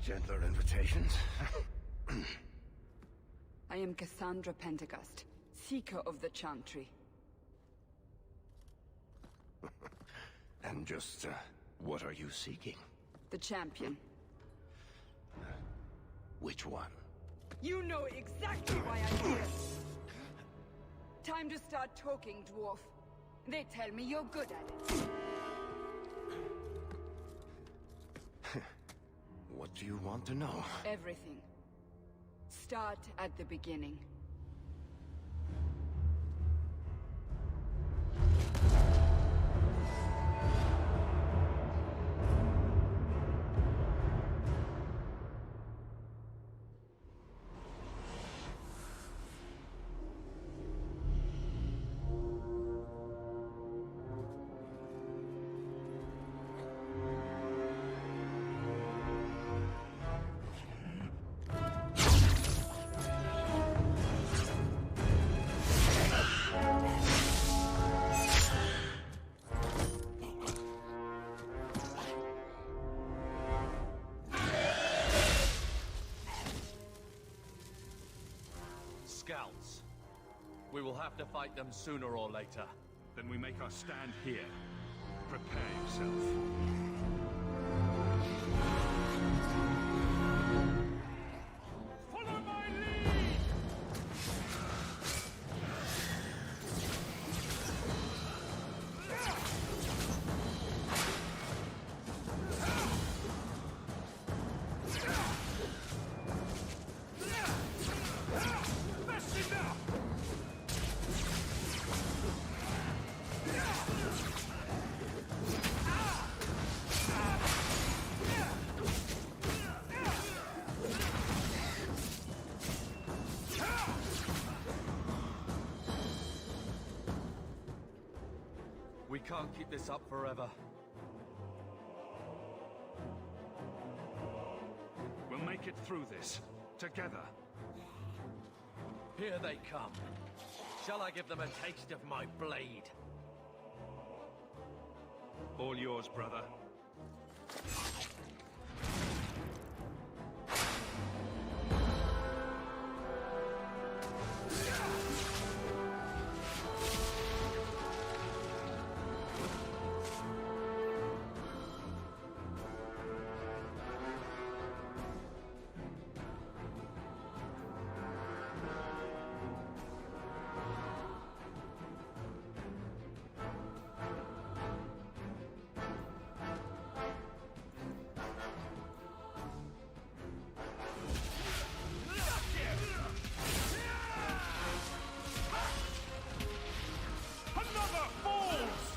Gentler invitations. I am Cassandra Pentagust, Seeker of the Chantry. And just, what are you seeking? The champion. Which one? You know exactly why I'm here! Time to start talking, dwarf. They tell me you're good at it. What do you want to know? Everything. Start at the beginning. Scouts. We will have to fight them sooner or later. Then we make our stand here. Prepare yourself. Follow my lead! That's enough! We can't keep this up forever. We'll make it through this. Together. Here they come. Shall I give them a taste of my blade? All yours, brother. Another falls!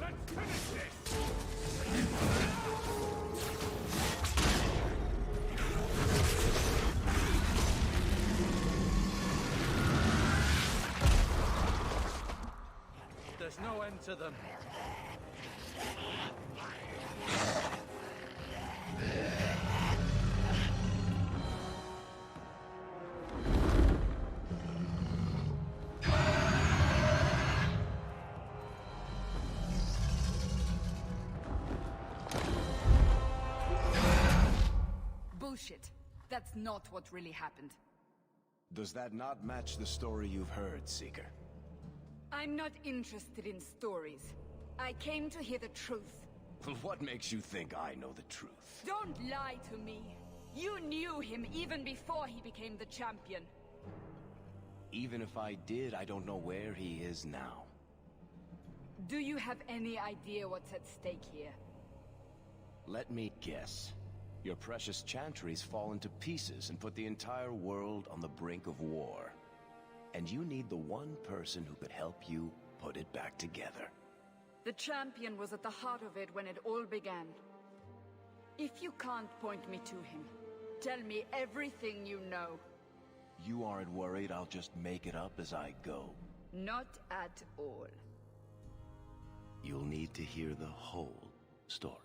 Let's finish this! There's no end to them. Bullshit. That's not what really happened. Does that not match the story you've heard, Seeker? I'm not interested in stories. I came to hear the truth. What makes you think I know the truth? Don't lie to me. You knew him even before he became the champion. Even if I did, I don't know where he is now. Do you have any idea what's at stake here? Let me guess. Your precious chantry's fallen to pieces and put the entire world on the brink of war. And you need the one person who could help you put it back together. The champion was at the heart of it when it all began. If you can't point me to him, tell me everything you know. You aren't worried I'll just make it up as I go? Not at all. You'll need to hear the whole story.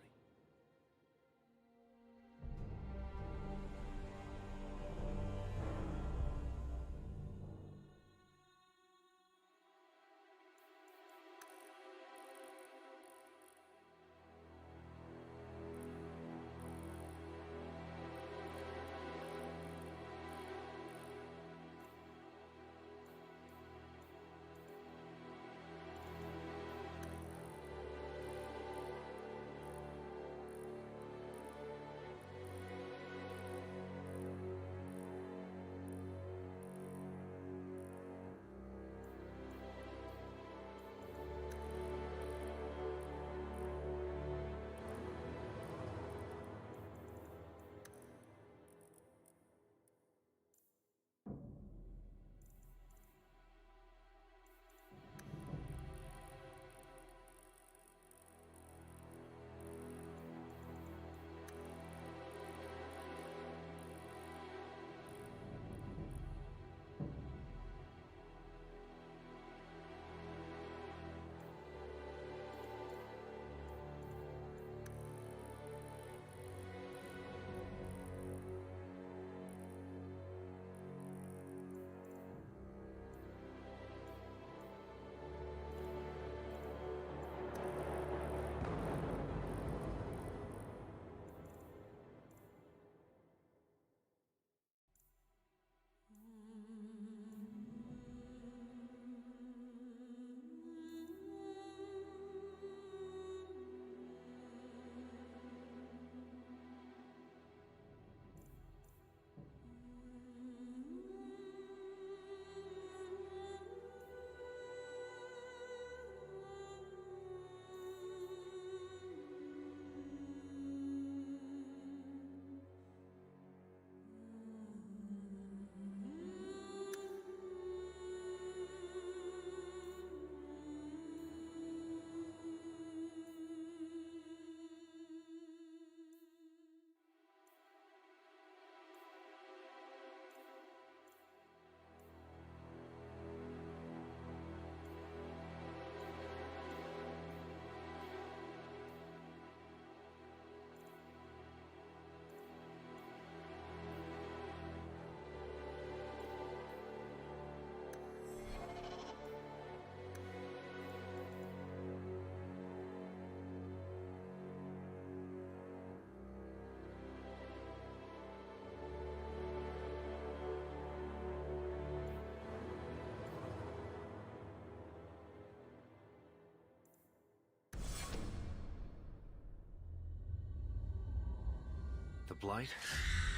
The Blight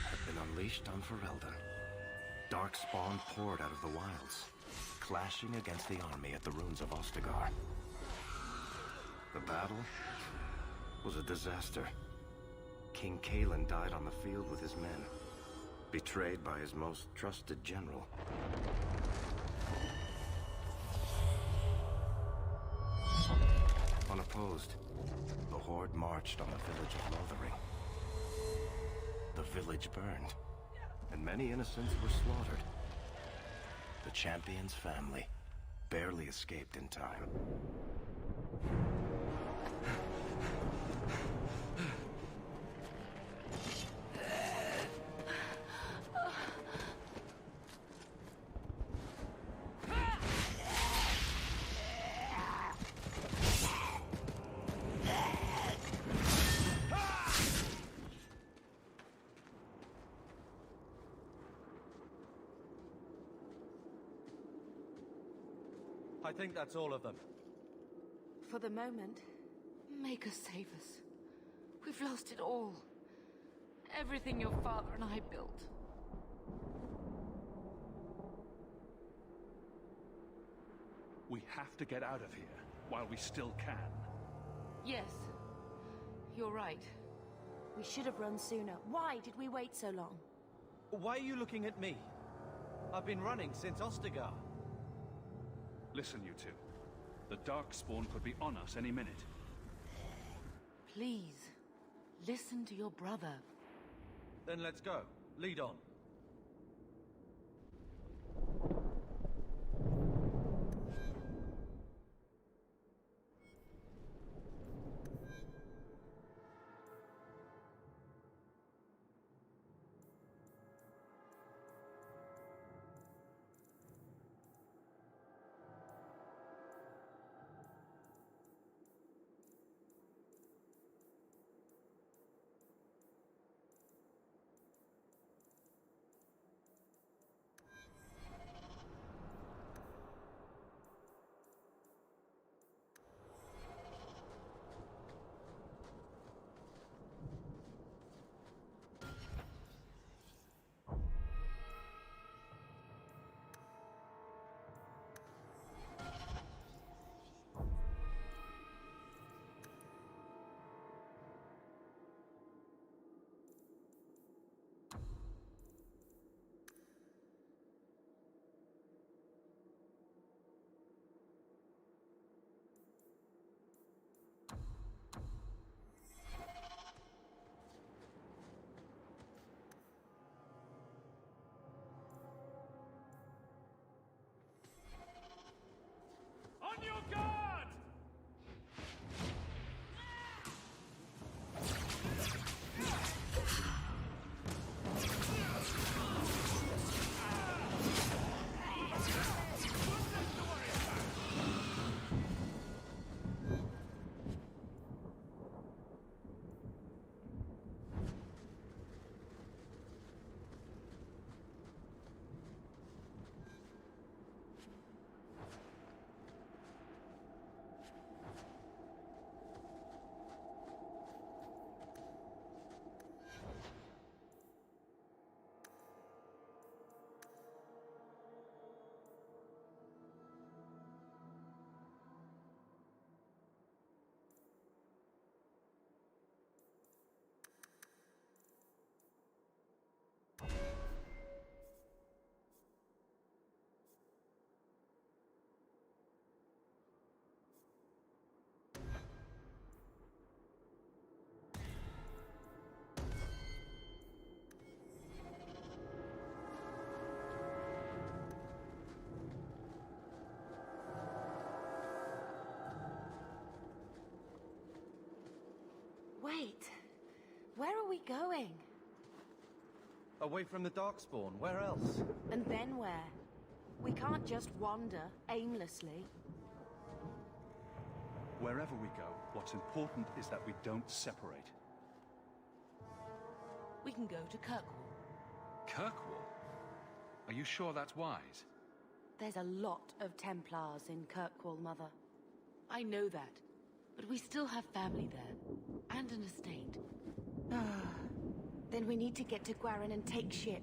had been unleashed on Ferelden. Darkspawn poured out of the wilds, clashing against the army at the ruins of Ostagar. The battle was a disaster. King Kalen died on the field with his men, betrayed by his most trusted general. Unopposed, the Horde marched on the village of Lothering. The village burned, and many innocents were slaughtered. The champion's family barely escaped in time. I think that's all of them. For the moment, make us save us. We've lost it all. Everything your father and I built. We have to get out of here while we still can. Yes, you're right. We should have run sooner. Why did we wait so long? Why are you looking at me? I've been running since Ostagar. Listen, you two. The Darkspawn could be on us any minute. Please, Listen to your brother. Then let's go. Lead on. On your guard! Wait. Where are we going? Away from the Darkspawn. Where else? And then where? We can't just wander aimlessly. Wherever we go, what's important is that we don't separate. We can go to Kirkwall. Kirkwall? Are you sure that's wise? There's a lot of Templars in Kirkwall, Mother. I know that, but we still have family there, and an estate. Then we need to get to Gwarin and take ship.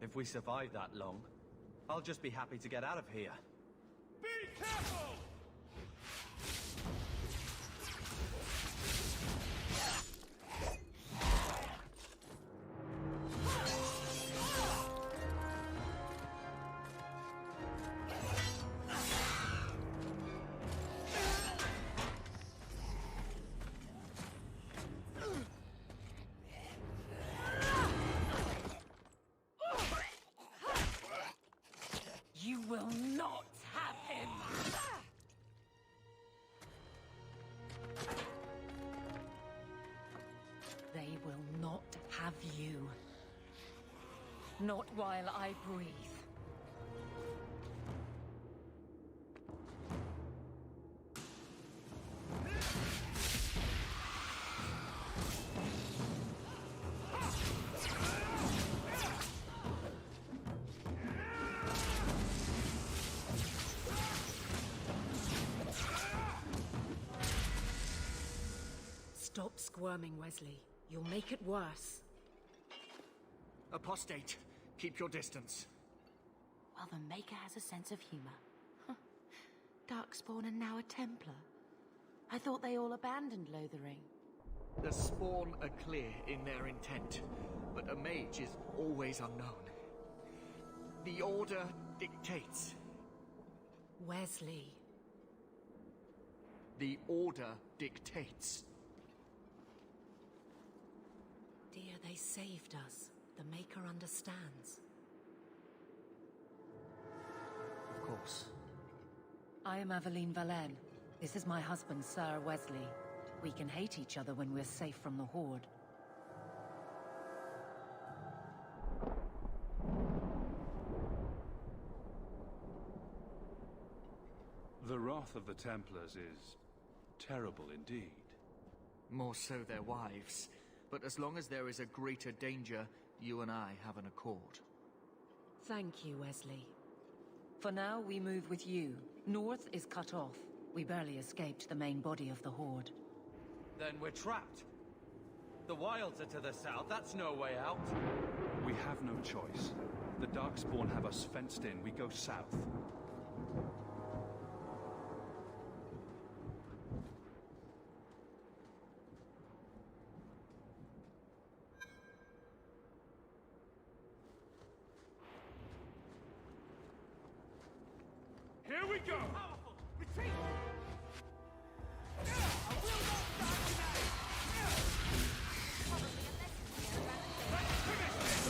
If we survive that long, I'll just be happy to get out of here. Be careful! You will not have him! They will not have you. Not while I breathe. Stop squirming, Wesley. You'll make it worse. Apostate, keep your distance. Well, the Maker has a sense of humor. Huh. Darkspawn and now a Templar. I thought they all abandoned Lothering. The Spawn are clear in their intent, but a mage is always unknown. The Order dictates. Wesley. The Order dictates. Dear, they saved us. The Maker understands. Of course. I am Aveline Valenne. This is my husband, Sir Wesley. We can hate each other when we're safe from the Horde. The wrath of the Templars is terrible indeed. More so their wives. But as long as there is a greater danger, you and I have an accord. Thank you, Wesley. For now, we move with you. North is cut off. We barely escaped the main body of the Horde. Then we're trapped. The wilds are to the south, that's no way out. We have no choice. The Darkspawn have us fenced in. We go south. Here we go! Powerful! Retreat! I will not die tonight! Probably a lesson here about Let's finish this!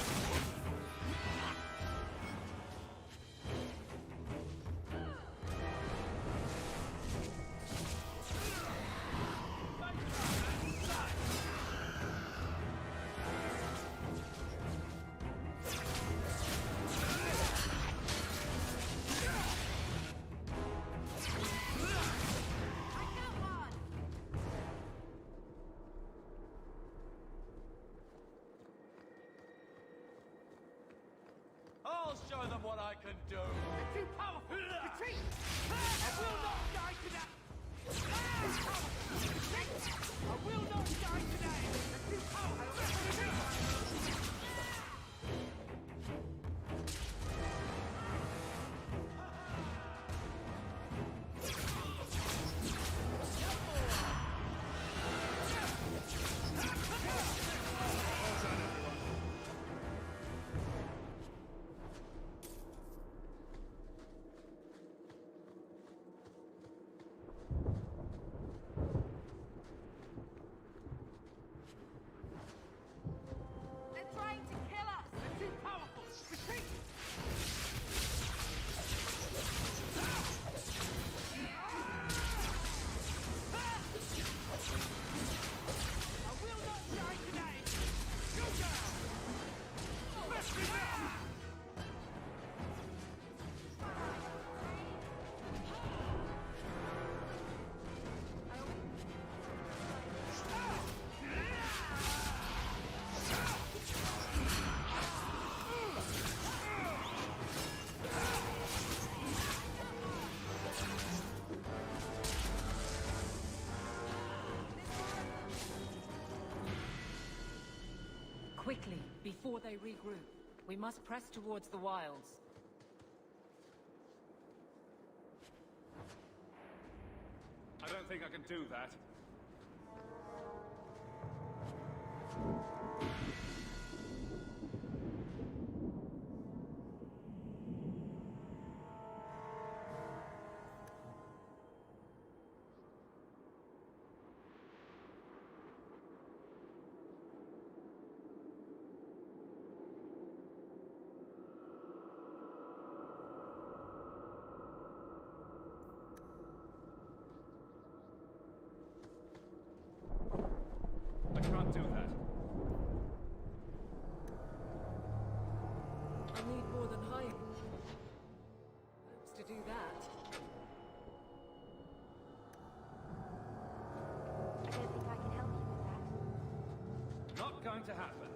I'll show them what I can do! They're too powerful! Retreat! I will not die today! I will not die today! They're too powerful! They're trying to kill us! They're too powerful! Retreat! I will not die today! Go down! Let me down! Quickly, before they regroup. We must press towards the wilds. I don't think I can do that. I can't do that. I need more than high hopes to do that. I don't think I can help you with that. Not going to happen.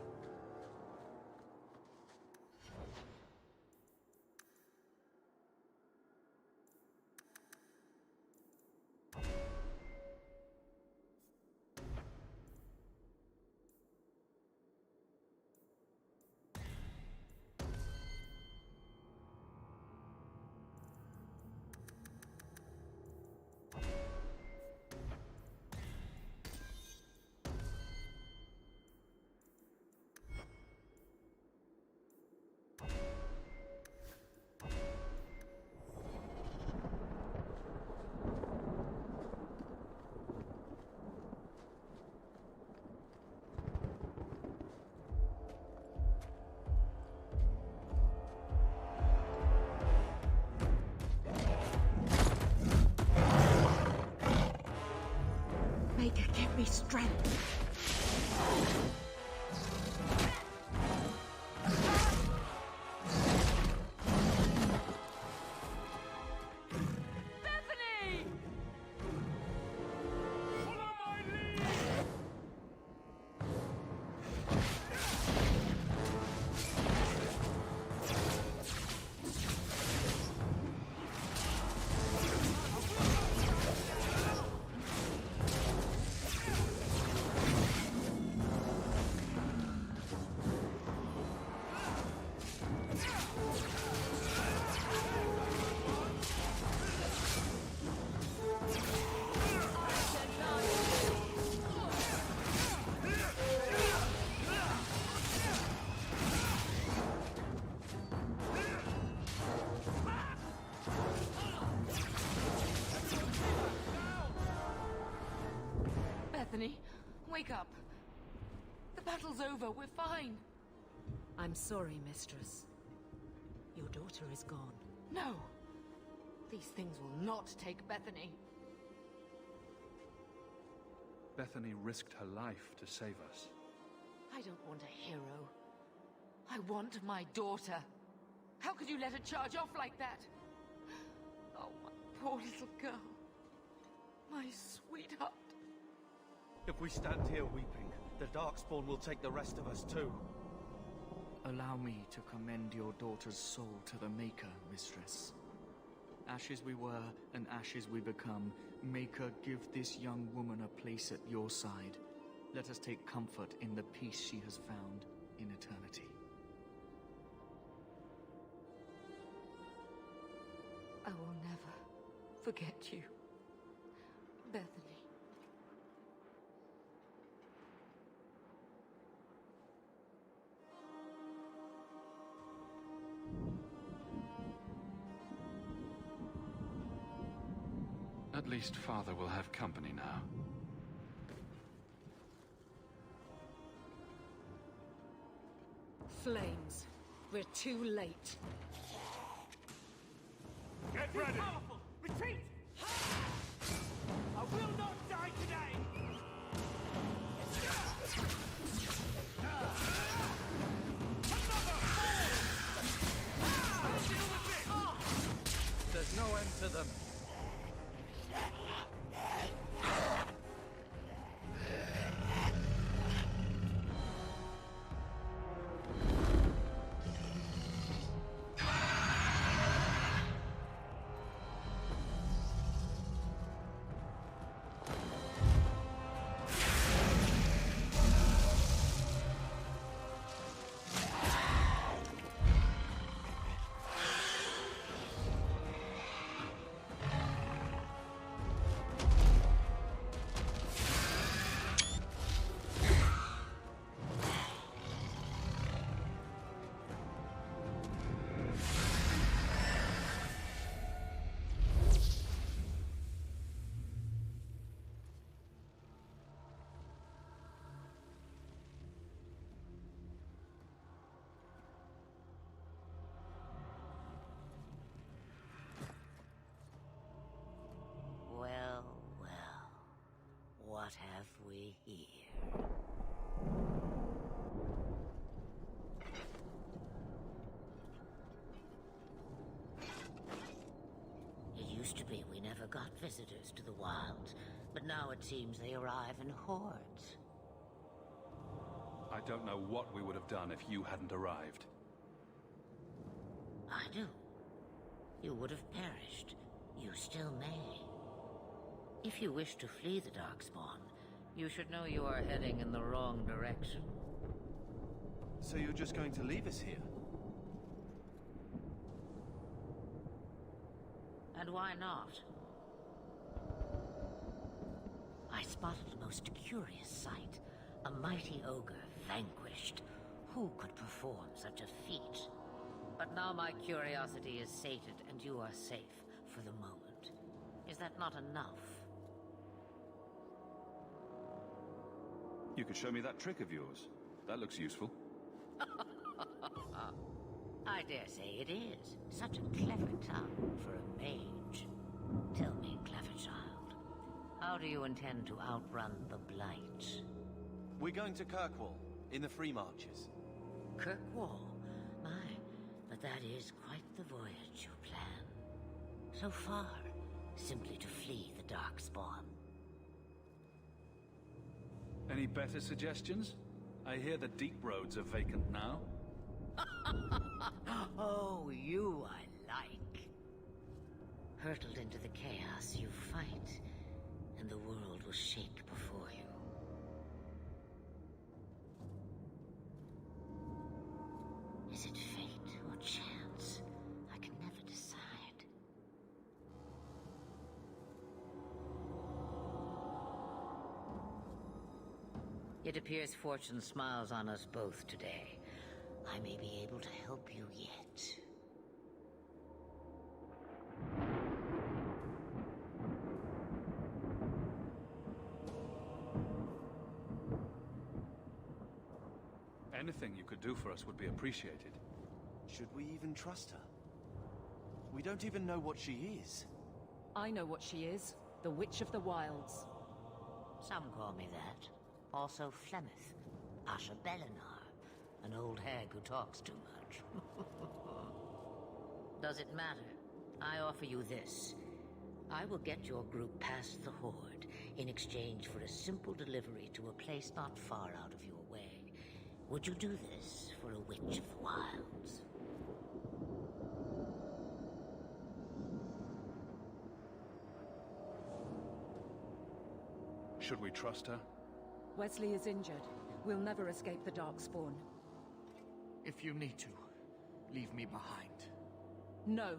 Maker, give me strength. Bethany! Follow my lead! Bethany, wake up. The battle's over. We're fine. I'm sorry, mistress. Your daughter is gone. No. These things will not take Bethany. Bethany risked her life to save us. I don't want a hero. I want my daughter. How could you let her charge off like that? Oh, my poor little girl. My sweetheart. If we stand here weeping, the Darkspawn will take the rest of us too. Allow me to commend your daughter's soul to the Maker, mistress. Ashes we were, and ashes we become. Maker, give this young woman a place at your side. Let us take comfort in the peace she has found in eternity. I will never forget you, Bethany. At least Father will have company now. Flames. We're too late. Get ready! Powerful! Retreat! I will not die today! There's no end to them. Well, well. What have we here? It used to be we never got visitors to the wilds, but now it seems they arrive in hordes. I don't know what we would have done if you hadn't arrived. I do. You would have perished. You still may. If you wish to flee the Darkspawn, you should know you are heading in the wrong direction. So you're just going to leave us here? And why not? I spotted a most curious sight. A mighty ogre vanquished. Who could perform such a feat? But now my curiosity is sated and you are safe for the moment. Is that not enough? You could show me that trick of yours. That looks useful. I dare say it is. Such a clever tongue for a mage. Tell me, clever child, How do you intend to outrun the Blight? We're going to Kirkwall, in the Free Marches. Kirkwall? My, but that is quite the voyage you plan. So far, simply to flee the Darkspawn. Any better suggestions? I hear the deep roads are vacant now. Oh, you I like. Hurtled into the chaos, you fight, and the world will shake before you. Is it fate or chance? I can never decide. It appears fortune smiles on us both today. I may be able to help you yet. Anything you could do for us would be appreciated. Should we even trust her? We don't even know what she is. I know what she is. The Witch of the Wilds. Some call me that. Also Flemeth, Asha Belinar, an old hag who talks too much. Does it matter? I offer you this. I will get your group past the Horde in exchange for a simple delivery to a place not far out of your way. Would you do this for a Witch of the Wilds? Should we trust her? Wesley is injured. We'll never escape the Darkspawn. If you need to, leave me behind. No.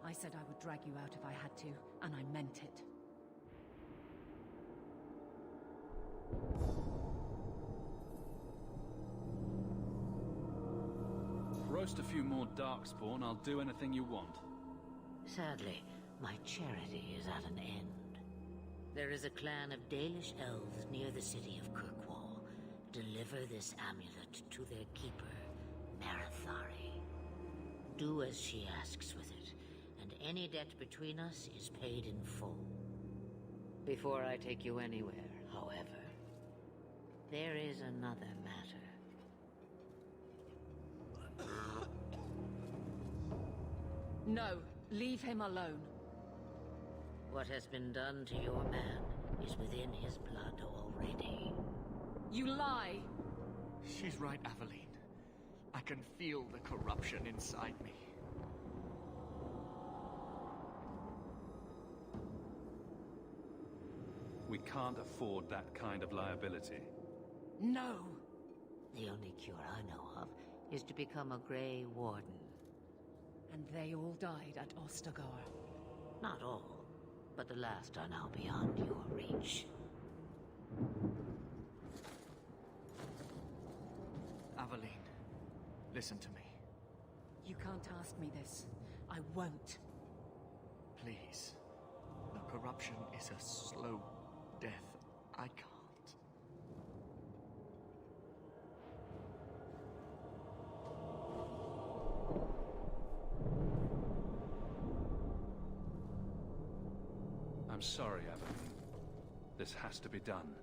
I said I would drag you out if I had to, and I meant it. Roast a few more Darkspawn, I'll do anything you want. Sadly, my charity is at an end. There is a clan of Dalish elves near the city of Kirkwall. Deliver this amulet to their keeper, Marathari. Do as she asks with it, and any debt between us is paid in full. Before I take you anywhere, however, there is another matter. No, leave him alone. What has been done to your man is within his blood already. You lie! She's right, Aveline. I can feel the corruption inside me. We can't afford that kind of liability. No! The only cure I know of is to become a Grey Warden. And they all died at Ostagar. Not all, but the last are now beyond your reach. Aveline, listen to me. You can't ask me this. I won't. Please. The corruption is a slow death. I can't. I'm sorry, Aveline. This has to be done.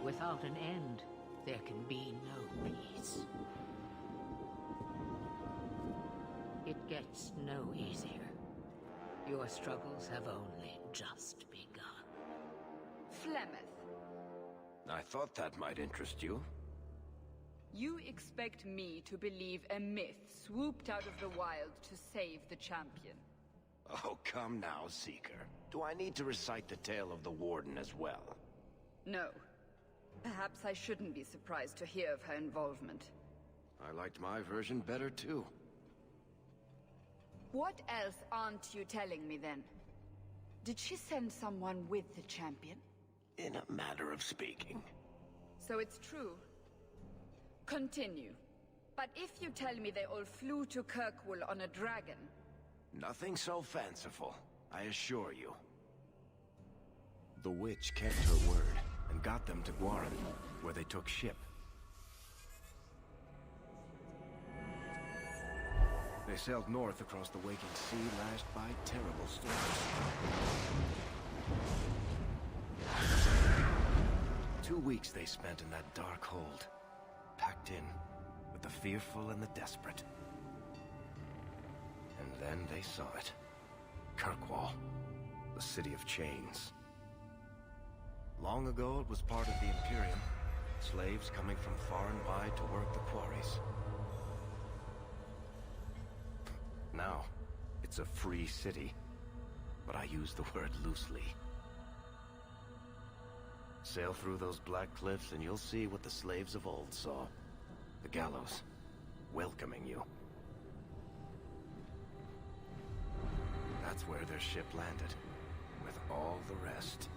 Without an end, there can be no peace. It gets no easier. Your struggles have only just begun. Flemeth. I thought that might interest you. You expect me to believe a myth swooped out of the wild to save the champion? Oh, come now, Seeker. Do I need to recite the tale of the Warden as well? No. Perhaps I shouldn't be surprised to hear of her involvement. I liked my version better, too. What else aren't you telling me, then? Did she send someone with the champion? In a matter of speaking. So it's true. Continue. But if you tell me they all flew to Kirkwall on a dragon... Nothing so fanciful, I assure you. The witch kept her word, and got them to Guaran, where they took ship. They sailed north across the waking sea, lashed by terrible storms. 2 weeks they spent in that dark hold, packed in with the fearful and the desperate. And then they saw it. Kirkwall, the city of chains. Long ago it was part of the Imperium, slaves coming from far and wide to work the quarries. Now, it's a free city, but I use the word loosely. Sail through those black cliffs and you'll see what the slaves of old saw. The gallows, welcoming you. That's where their ship landed, with all the rest.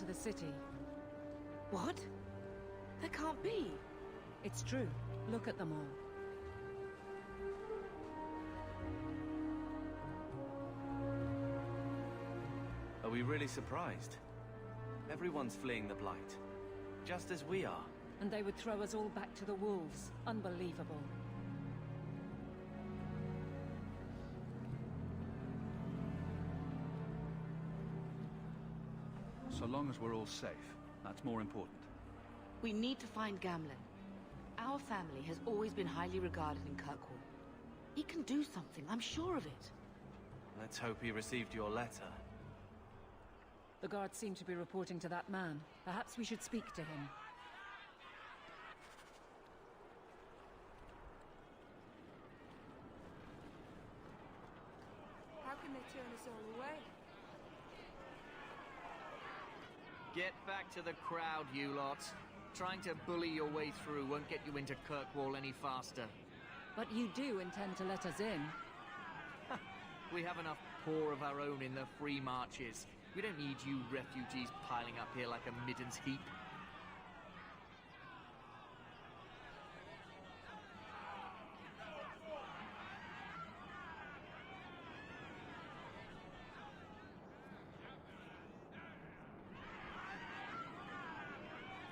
The city. What? That can't be. It's true. Look at them all. Are we really surprised? Everyone's fleeing the Blight. Just as we are. And they would throw us all back to the wolves. Unbelievable. So long as we're all safe, that's more important. We need to find Gamlen. Our family has always been highly regarded in Kirkwall. He can do something, I'm sure of it. Let's hope he received your letter. The guards seem to be reporting to that man. Perhaps we should speak to him. How can they turn us all away? Get back to the crowd, you lot. Trying to bully your way through won't get you into Kirkwall any faster. But you do intend to let us in. We have enough poor of our own in the free marches. We don't need you refugees piling up here like a middens heap.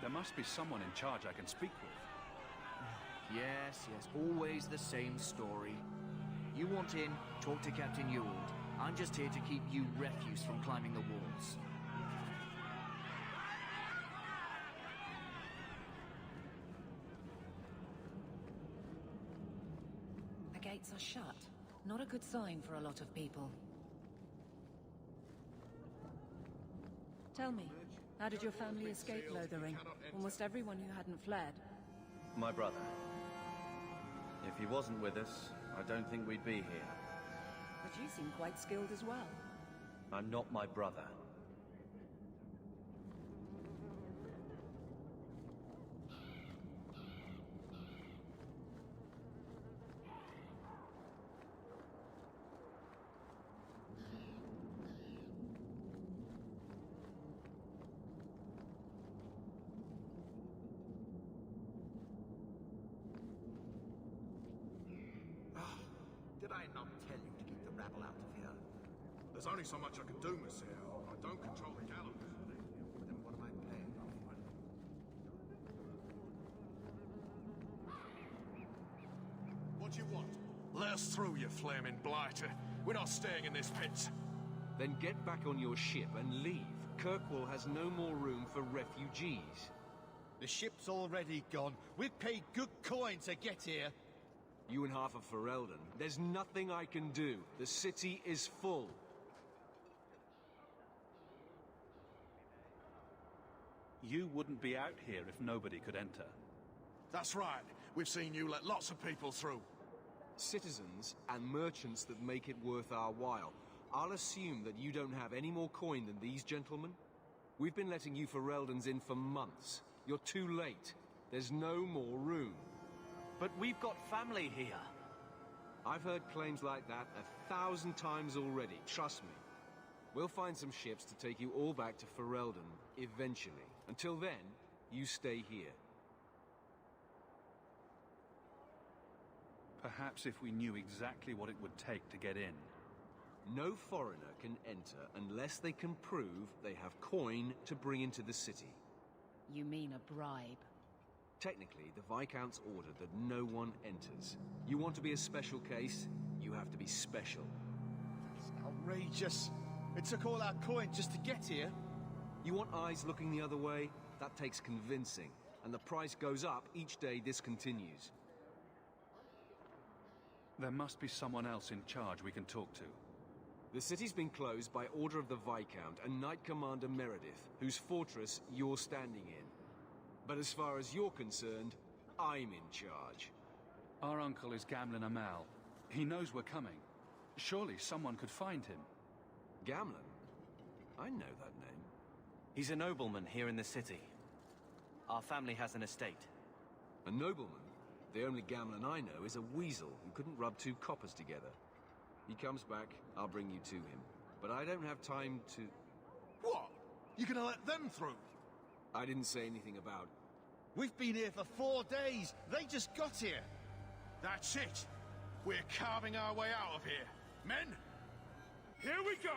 There must be someone in charge I can speak with. Yes, always the same story. You want in, talk to Captain Ewald. I'm just here to keep you refuse from climbing the walls. The gates are shut. Not a good sign for a lot of people. Tell me, how did your family escape Lothering? Almost everyone who hadn't fled. My brother. If he wasn't with us, I don't think we'd be here. But you seem quite skilled as well. I'm not my brother. Did I not tell you to keep the rabble out of here? There's only so much I can do, Monsieur. I don't control the gallows. Then what am I paying you for? What do you want? Let us through, you flaming blighter. We're not staying in this pit. Then get back on your ship and leave. Kirkwall has no more room for refugees. The ship's already gone. We've paid good coin to get here. You and half of Ferelden. There's nothing I can do. The city is full. You wouldn't be out here if nobody could enter. That's right. We've seen you let lots of people through. Citizens and merchants that make it worth our while. I'll assume that you don't have any more coin than these gentlemen. We've been letting you Fereldans in for months. You're too late. There's no more room. But we've got family here. I've heard claims like that 1,000 times already, trust me. We'll find some ships to take you all back to Ferelden, eventually. Until then, you stay here. Perhaps if we knew exactly what it would take to get in. No foreigner can enter unless they can prove they have coin to bring into the city. You mean a bribe? Technically, the Viscount's ordered that no one enters. You want to be a special case, you have to be special. It's outrageous. It took all our coin just to get here. You want eyes looking the other way? That takes convincing. And the price goes up each day this continues. There must be someone else in charge we can talk to. The city's been closed by order of the Viscount and Knight Commander Meredith, whose fortress you're standing in. But as far as you're concerned, I'm in charge. Our uncle is Gamlen Amal. He knows we're coming. Surely someone could find him. Gamlen? I know that name. He's a nobleman here in the city. Our family has an estate. A nobleman? The only Gamlen I know is a weasel who couldn't rub two coppers together. He comes back, I'll bring you to him. But I don't have time to... What? You're gonna let them through? I didn't say anything about... We've been here for 4 days. They just got here. That's it. We're carving our way out of here. Men, here we go!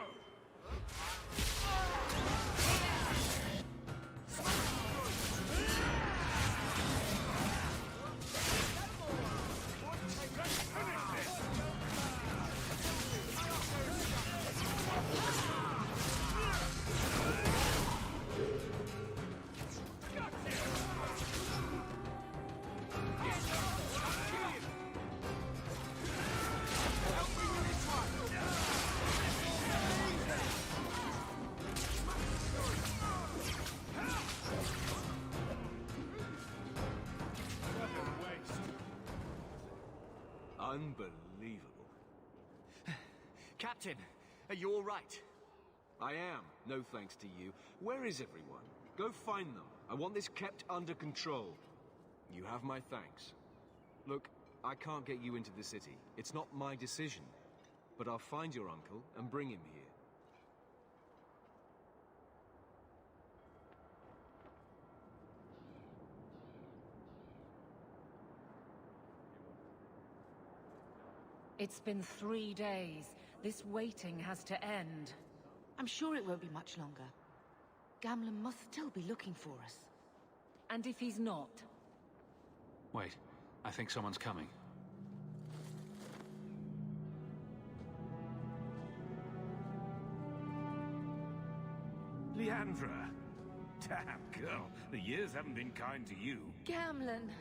Unbelievable. Captain, are you all right? I am, no thanks to you. Where is everyone? Go find them. I want this kept under control. You have my thanks. Look, I can't get you into the city. It's not my decision. But I'll find your uncle and bring him here. It's been 3 days. This waiting has to end. I'm sure it won't be much longer. Gamlen must still be looking for us. And if he's not? Wait, I think someone's coming. Leandra! Damn, girl. The years haven't been kind to you. Gamlen!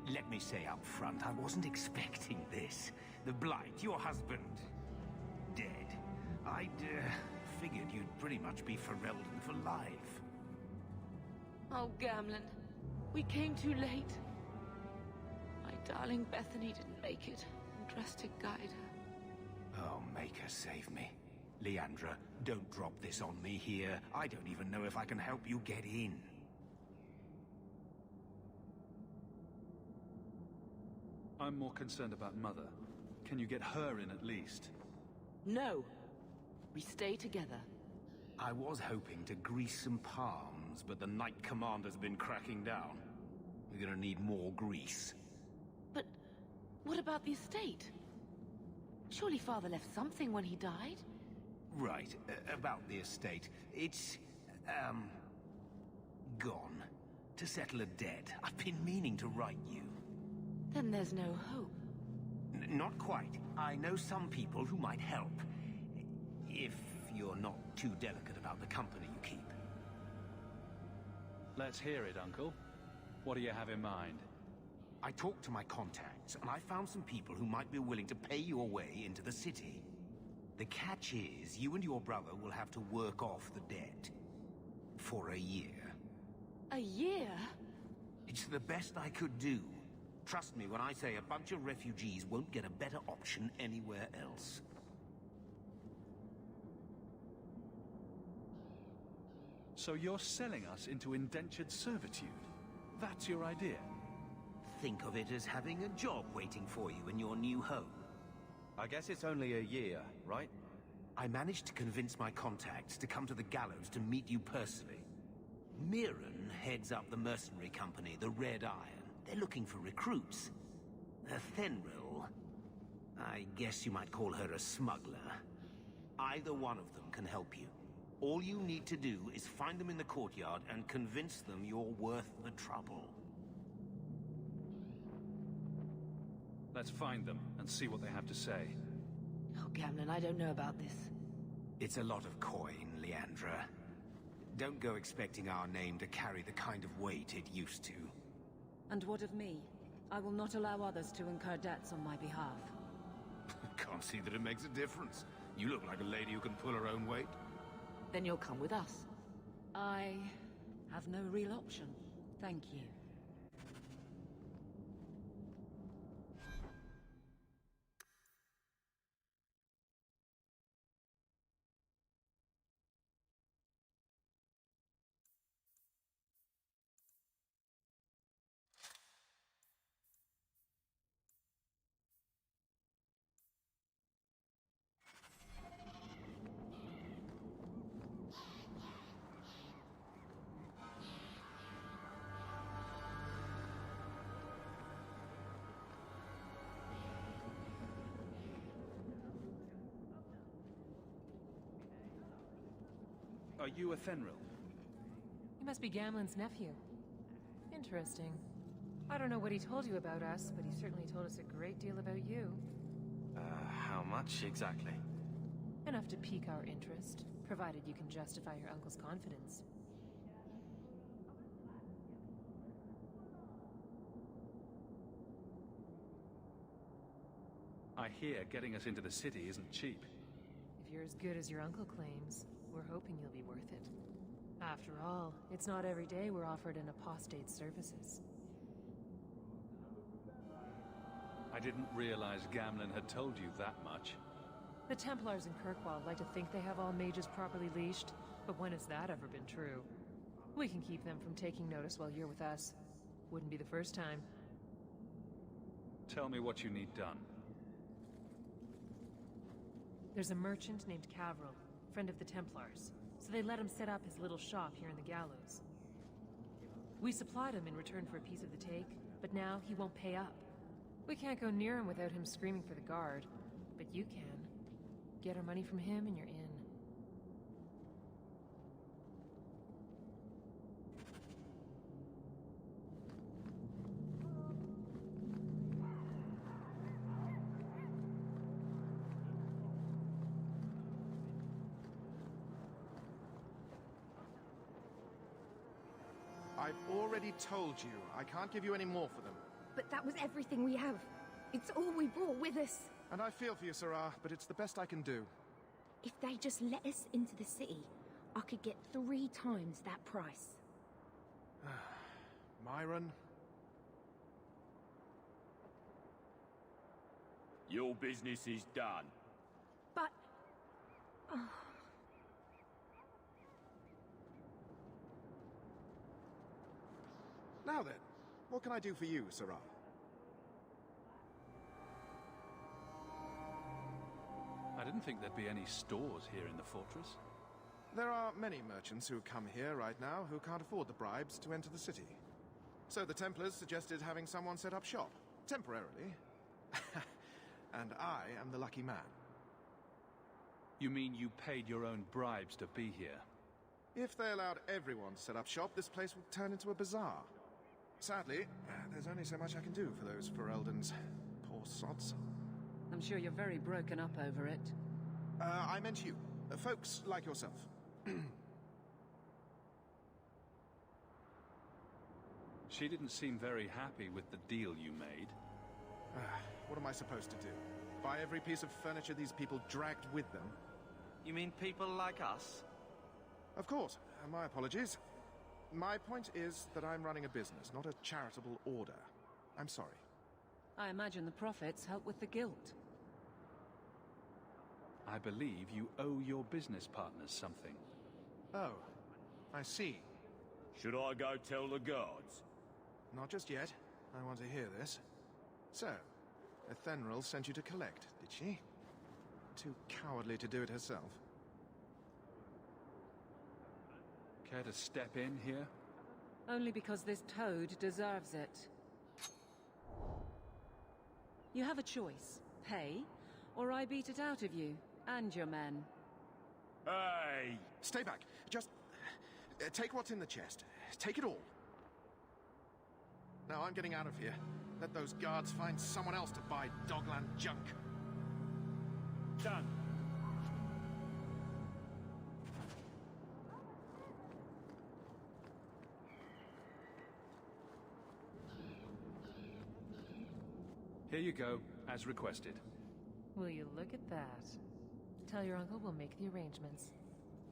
Let me say up front, I wasn't expecting this. The Blight, your husband, dead. I'd figured you'd pretty much be Ferelden for life. Oh, Gamlen. We came too late. My darling Bethany didn't make it, and dressed to guide her. Oh, make her save me. Leandra, don't drop this on me here. I don't even know if I can help you get in. I'm more concerned about Mother. Can you get her in at least? No. We stay together. I was hoping to grease some palms, but the Knight Commander's been cracking down. We're gonna need more grease. What about the estate? Surely Father left something when he died? Right, about the estate. It's, gone. To settle a debt. I've been meaning to write you. Then there's no hope. Not quite. I know some people who might help. If you're not too delicate about the company you keep. Let's hear it, Uncle. What do you have in mind? I talked to my contacts, and I found some people who might be willing to pay your way into the city. The catch is, you and your brother will have to work off the debt. For a year. A year? It's the best I could do. Trust me when I say a bunch of refugees won't get a better option anywhere else. So you're selling us into indentured servitude? That's your idea? Think of it as having a job waiting for you in your new home. I guess it's only a year, right? I managed to convince my contacts to come to the gallows to meet you personally. Mirren heads up the mercenary company, the Red Iron. They're looking for recruits. Fenrir, I guess you might call her a smuggler. Either one of them can help you. All you need to do is find them in the courtyard and convince them you're worth the trouble. Let's find them and see what they have to say. Oh, Gamlen, I don't know about this. It's a lot of coin, Leandra. Don't go expecting our name to carry the kind of weight it used to. And what of me? I will not allow others to incur debts on my behalf. Can't see that it makes a difference. You look like a lady who can pull her own weight. Then you'll come with us. I have no real option. Thank you. Are you a Fenrir? You must be Gamlen's nephew. Interesting. I don't know what he told you about us, but he certainly told us a great deal about you. How much exactly? Enough to pique our interest, provided you can justify your uncle's confidence. I hear getting us into the city isn't cheap. If you're as good as your uncle claims, we're hoping you'll be worth it. After all, it's not every day we're offered an apostate's services. I didn't realize Gamlen had told you that much. The Templars in Kirkwall like to think they have all mages properly leashed, but when has that ever been true? We can keep them from taking notice while you're with us. Wouldn't be the first time. Tell me what you need done. There's a merchant named Cavril, friend of the Templars, so they let him set up his little shop here in the gallows. We supplied him in return for a piece of the take, but now he won't pay up. We can't go near him without him screaming for the guard, but you can. Get our money from him and you're in. I've already told you, I can't give you any more for them. But that was everything we have. It's all we brought with us. And I feel for you, Sarah, but it's the best I can do. If they just let us into the city, I could get 3 times that price. Myron? Your business is done. But... Oh. Now then, what can I do for you, Sarah? I didn't think there'd be any stores here in the fortress. There are many merchants who come here right now who can't afford the bribes to enter the city. So the Templars suggested having someone set up shop, temporarily. And I am the lucky man. You mean you paid your own bribes to be here? If they allowed everyone to set up shop, this place would turn into a bazaar. Sadly, there's only so much I can do for those Fereldans. Poor sods. I'm sure you're very broken up over it. I meant you. Folks like yourself. She didn't seem very happy with the deal you made. What am I supposed to do? Buy every piece of furniture these people dragged with them? You mean people like us? Of course. My apologies. My point is that I'm running a business, not a charitable order. I'm sorry. I imagine the profits help with the guilt. I believe you owe your business partners something. Oh, I see. Should I go tell the guards? Not just yet. I want to hear this. So, Ethenril sent you to collect, did she? Too cowardly to do it herself. Care to step in here? Only because this toad deserves it. You have a choice. Pay, or I beat it out of you, and your men. Hey! Stay back. Just... take what's in the chest. Take it all. Now I'm getting out of here. Let those guards find someone else to buy Dogland junk. Done. Here you go, as requested. Will you look at that? Tell your uncle we'll make the arrangements.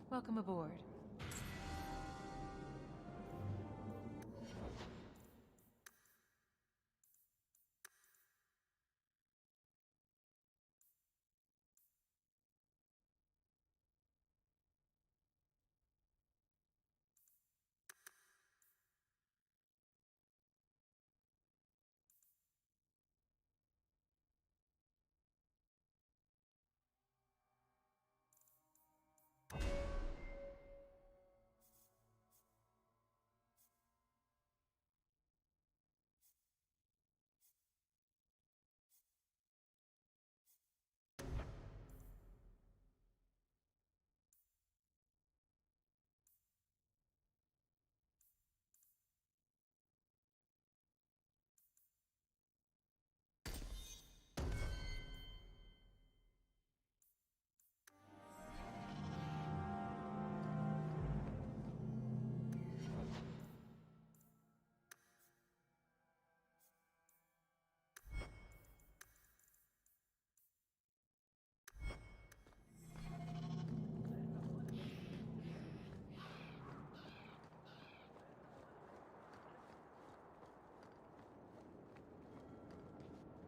Welcome aboard.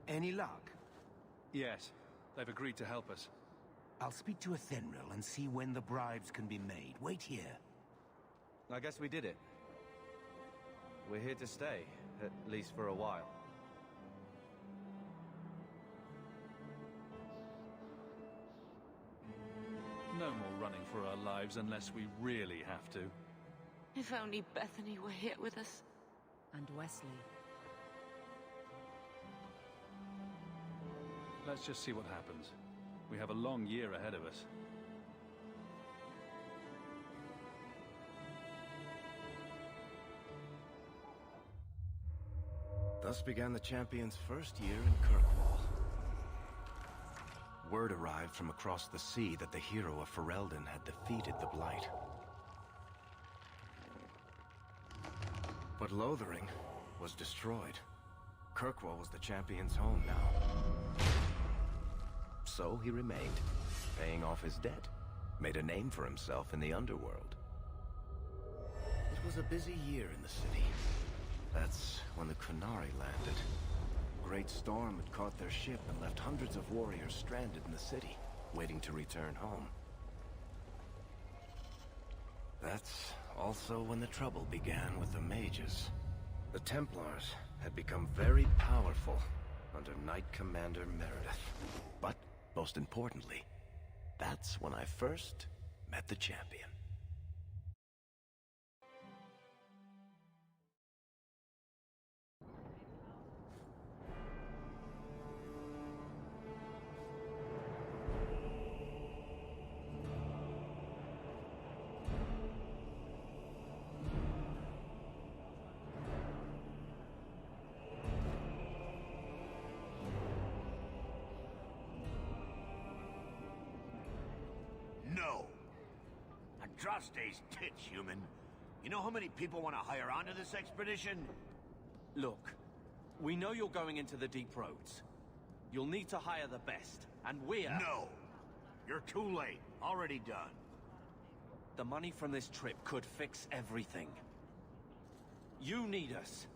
Any luck? Yes, they've agreed to help us. I'll speak to Ethenril and see when the bribes can be made. Wait here. I guess we did it. We're here to stay, at least for a while. No more running for our lives unless we really have to. If only Bethany were here with us. And Wesley. Let's just see what happens. We have a long year ahead of us. Thus began the champion's first year in Kirkwall. Word arrived from across the sea that the hero of Ferelden had defeated the Blight. But Lothering was destroyed. Kirkwall was the champion's home now. So he remained, paying off his debt, made a name for himself in the underworld. It was a busy year in the city. That's when the Qunari landed. A great storm had caught their ship and left hundreds of warriors stranded in the city, waiting to return home. That's also when the trouble began with the mages. The Templars had become very powerful under Knight Commander Meredith. But, most importantly, that's when I first met the champion. Drosta's tits, human. You know how many people want to hire onto this expedition? Look, we know you're going into the deep roads. You'll need to hire the best, and we're... No! You're too late. Already done. The money from this trip could fix everything. You need us.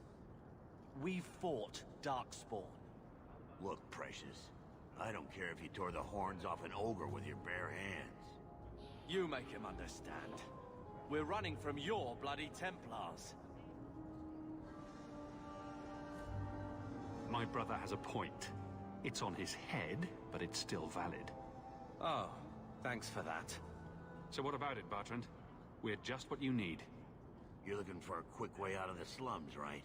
We fought Darkspawn. Look, Precious, I don't care if you tore the horns off an ogre with your bare hands. You make him understand. We're running from your bloody Templars. My brother has a point. It's on his head, but it's still valid. Oh, thanks for that. So what about it, Bertrand? We're just what you need. You're looking for a quick way out of the slums, right?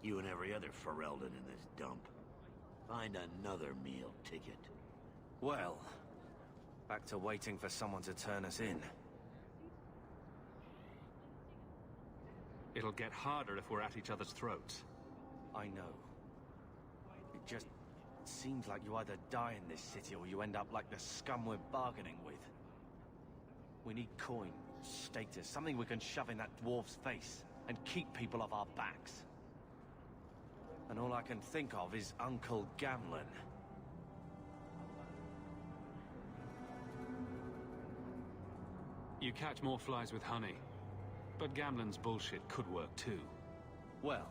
You and every other Ferelden in this dump. Find another meal ticket. Well, back to waiting for someone to turn us in. It'll get harder if we're at each other's throats. I know. It just seems like you either die in this city or you end up like the scum we're bargaining with. We need coin, status, something we can shove in that dwarf's face and keep people off our backs. And all I can think of is Uncle Gamlen. You catch more flies with honey. But Gamlen's bullshit could work too. Well,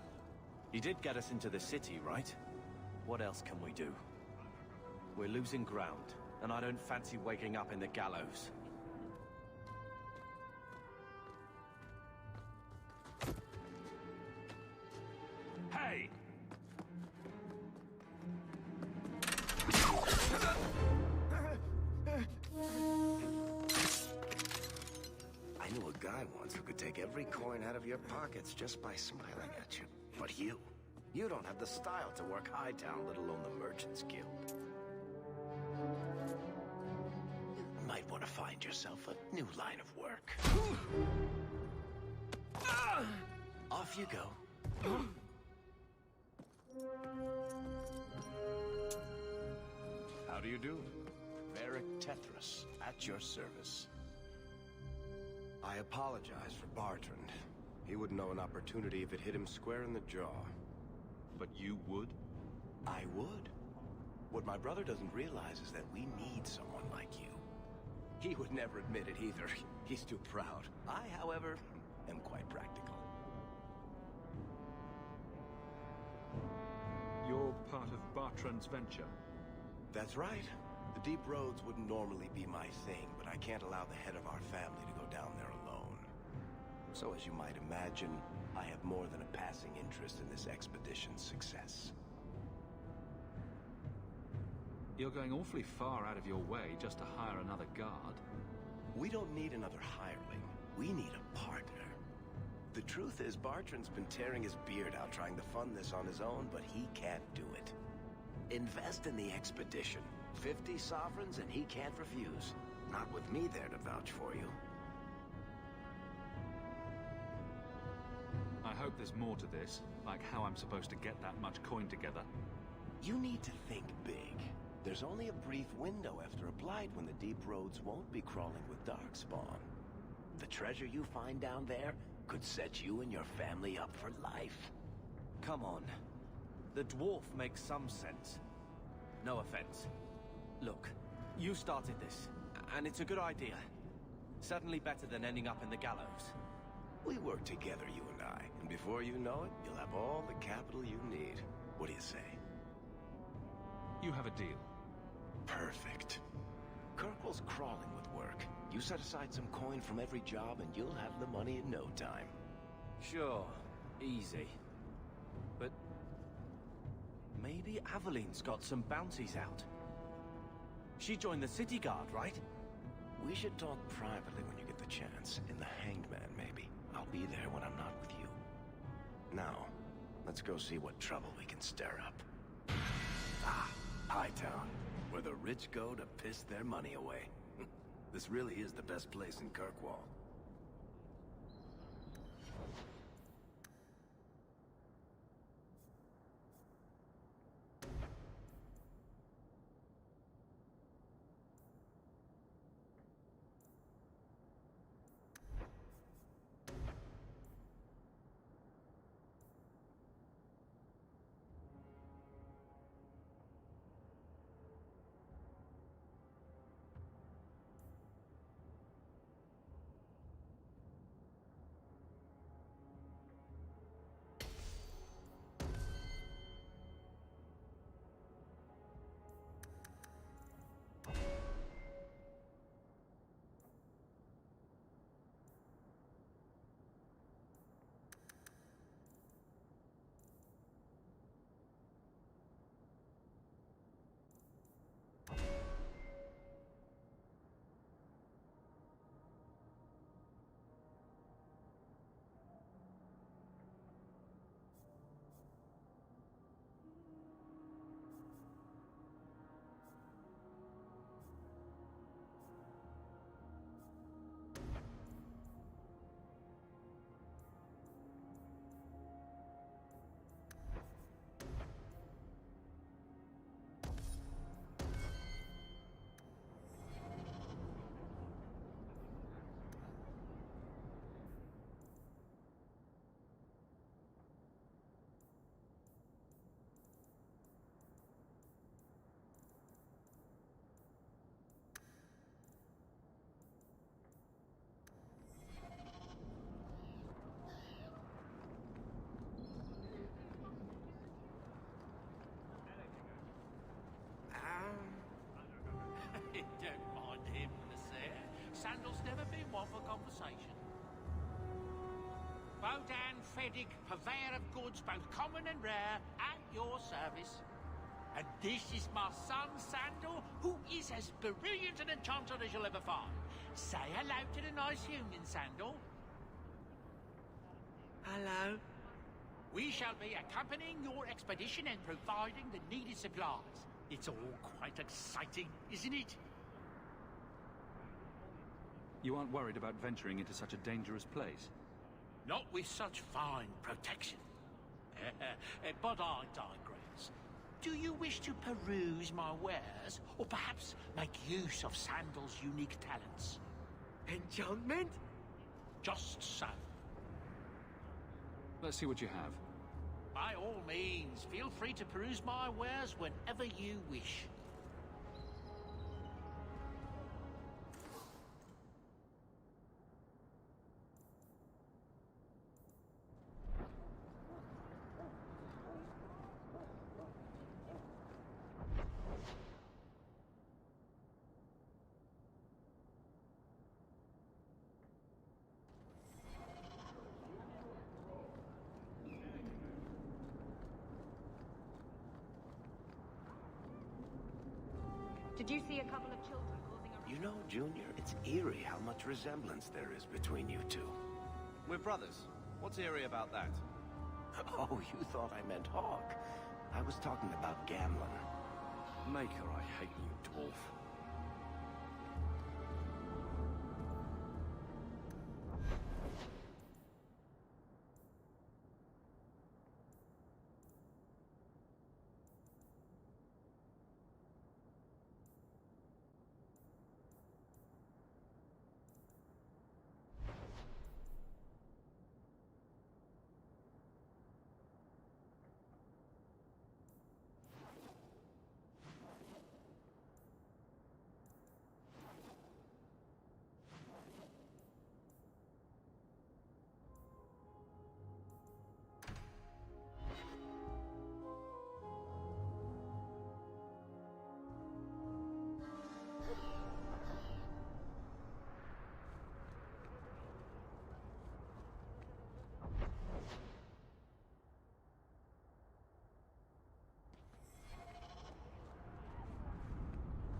he did get us into the city, right? What else can we do? We're losing ground, and I don't fancy waking up in the gallows. Hey! I knew a guy once who could take every coin out of your pockets just by smiling at you. But you don't have the style to work Hightown, let alone the Merchants Guild. You might want to find yourself a new line of work. Off you go. How do you do? Varric Tethras, at your service. I apologize for Bartrand. He wouldn't know an opportunity if it hit him square in the jaw. But you would? I would. What my brother doesn't realize is that we need someone like you. He would never admit it either. He's too proud. I, however, am quite practical. You're part of Bartrand's venture? That's right. The deep roads wouldn't normally be my thing, but I can't allow the head of our family to go down there alone. So as you might imagine, I have more than a passing interest in this expedition's success. You're going awfully far out of your way just to hire another guard. We don't need another hireling. We need a partner. The truth is, Bartrand's been tearing his beard out trying to fund this on his own, but he can't do it. Invest in the expedition. 50 sovereigns and he can't refuse. Not with me there to vouch for you. I hope there's more to this, like how I'm supposed to get that much coin together. You need to think big. There's only a brief window after a blight when the deep roads won't be crawling with darkspawn. The treasure you find down there could set you and your family up for life. Come on. The dwarf makes some sense. No offense. Look, you started this, and it's a good idea. Certainly better than ending up in the gallows. We work together, you and I, and before you know it, you'll have all the capital you need. What do you say? You have a deal. Perfect. Kirkwall's crawling with work. You set aside some coin from every job and you'll have the money in no time. Sure, easy. But maybe Aveline's got some bounties out. She joined the city guard, right? We should talk privately when you get the chance. In the Hanged Man, maybe. I'll be there when I'm not with you. Now, let's go see what trouble we can stir up. Ah, Hightown, where the rich go to piss their money away. This really is the best place in Kirkwall. someone for conversation? Bodan Fedek, purveyor of goods both common and rare, at your service. And this is my son, Sandor, who is as brilliant an enchanter as you'll ever find. Say hello to the nice human, Sandor. Hello. We shall be accompanying your expedition and providing the needed supplies. It's all quite exciting, isn't it? You aren't worried about venturing into such a dangerous place? Not with such fine protection. But I digress. Do you wish to peruse my wares, or perhaps make use of Sandal's unique talents? Enchantment? Just so. Let's see what you have. By all means, feel free to peruse my wares whenever you wish. Did you see a couple of children causing a... You know, Junior, it's eerie how much resemblance there is between you two. We're brothers. What's eerie about that? Oh, you thought I meant Hawk. I was talking about gambling. Maker, I hate you, dwarf.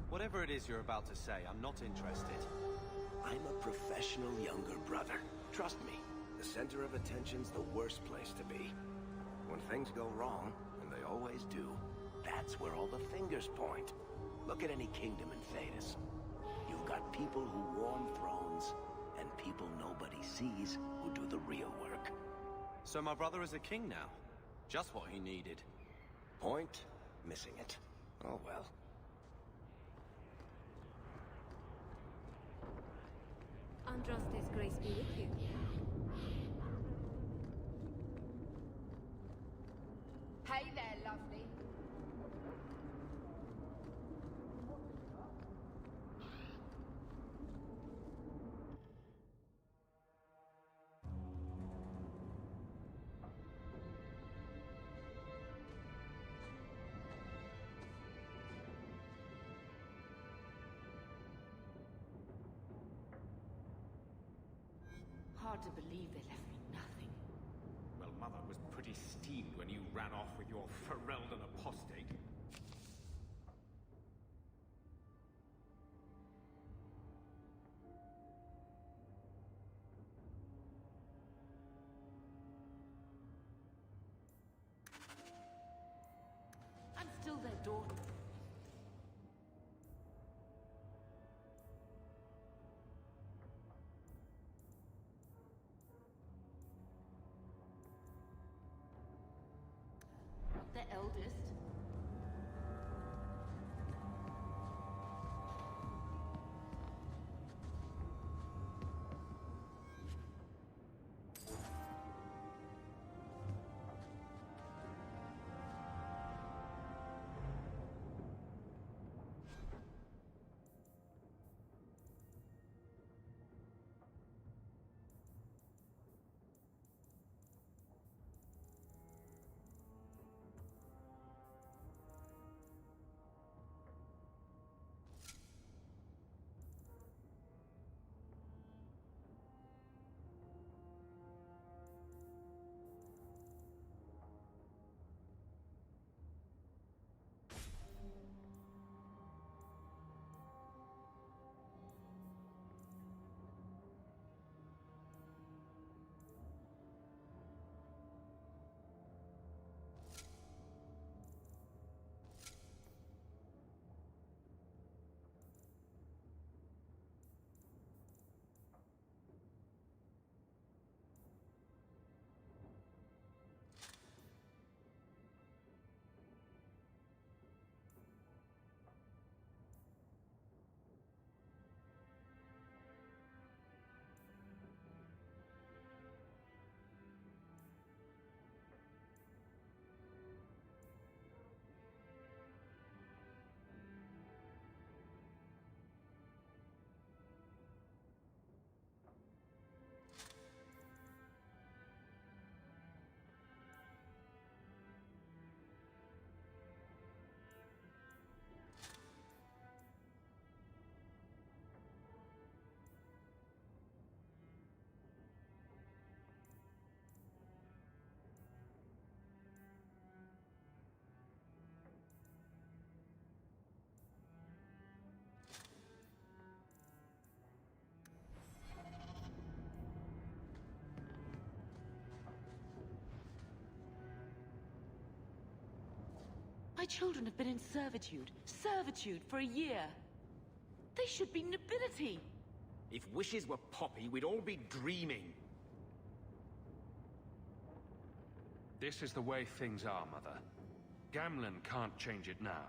Whatever it is you're about to say, I'm not interested. I'm a professional younger brother. Trust me, the center of attention's the worst place to be. When things go wrong, and they always do, that's where all the fingers point. Look at any kingdom in Thedas. You've got people who warm thrones, and people nobody sees who do the real work. So my brother is a king now. Just what he needed. Point? Missing it. Oh well. Andraste's grace be with you. Hey there, lovely. Hard to believe they left me nothing. Well, Mother was pretty steamed when you ran off with your Ferelden apostate. I'm still their daughter. The eldest. My children have been in servitude. Servitude for a year. They should be nobility. If wishes were poppy, we'd all be dreaming. This is the way things are, Mother. Gamlen can't change it now.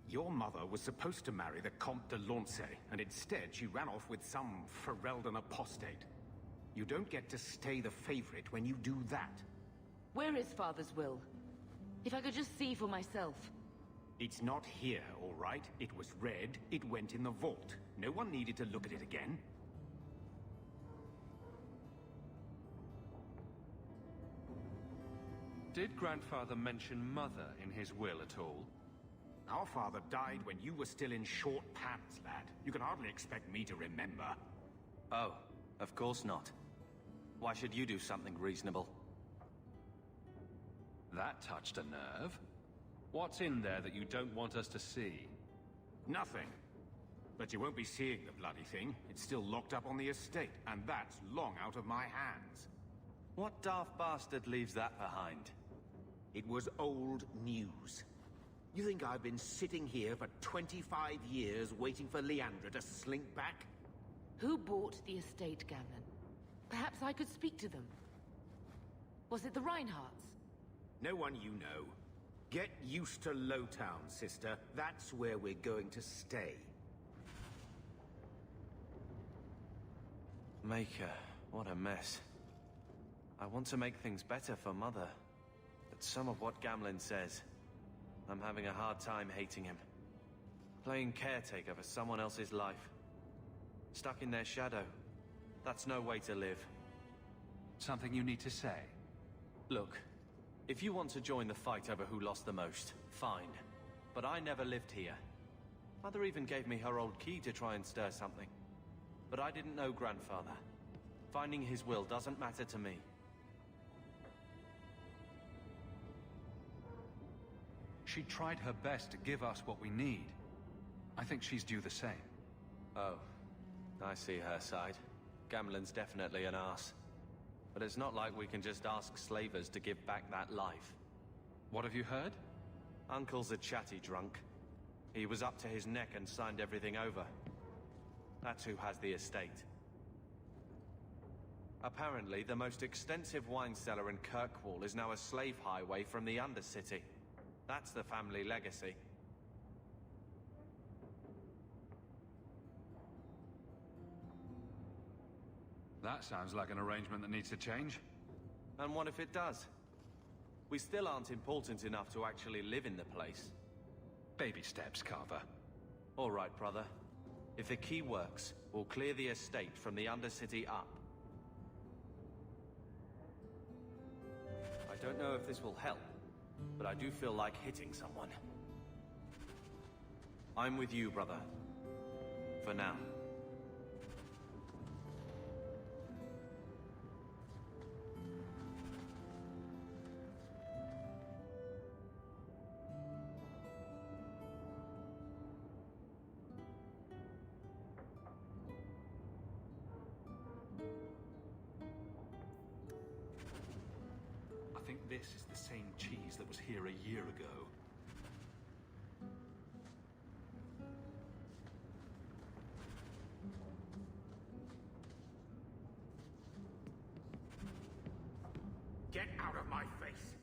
Your mother was supposed to marry the Comte de Launcey, and instead she ran off with some Ferelden apostate. You don't get to stay the favorite when you do that. Where is Father's will? If I could just see for myself. It's not here, all right? It was read, it went in the vault. No one needed to look at it again. Did Grandfather mention Mother in his will at all? Our father died when you were still in short pants, lad. You can hardly expect me to remember. Oh, of course not. Why should you do something reasonable? That touched a nerve. What's in there that you don't want us to see? Nothing. But you won't be seeing the bloody thing. It's still locked up on the estate, and that's long out of my hands. What daft bastard leaves that behind? It was old news. You think I've been sitting here for 25 years waiting for Leandra to slink back? Who bought the estate, Gamlen? Perhaps I could speak to them. Was it the Reinhardts? No one you know. Get used to Lowtown, sister. That's where we're going to stay. Maker, what a mess. I want to make things better for Mother. But some of what Gamlen says, I'm having a hard time hating him. Playing caretaker for someone else's life. Stuck in their shadow. That's no way to live. Something you need to say? Look, if you want to join the fight over who lost the most, fine. But I never lived here. Mother even gave me her old key to try and stir something. But I didn't know Grandfather. Finding his will doesn't matter to me. She tried her best to give us what we need. I think she's due the same. Oh, I see her side. Gamlen's definitely an arse. But it's not like we can just ask slavers to give back that life. What have you heard? Uncle's a chatty drunk. He was up to his neck and signed everything over. That's who has the estate. Apparently, the most extensive wine cellar in Kirkwall is now a slave highway from the Undercity. That's the family legacy. That sounds like an arrangement that needs to change. And what if it does? We still aren't important enough to actually live in the place. Baby steps, Carver. All right, brother. If the key works, we'll clear the estate from the Undercity up. I don't know if this will help, but I do feel like hitting someone. I'm with you, brother. For now. I think this is the same cheese that was here a year ago. Get out of my face!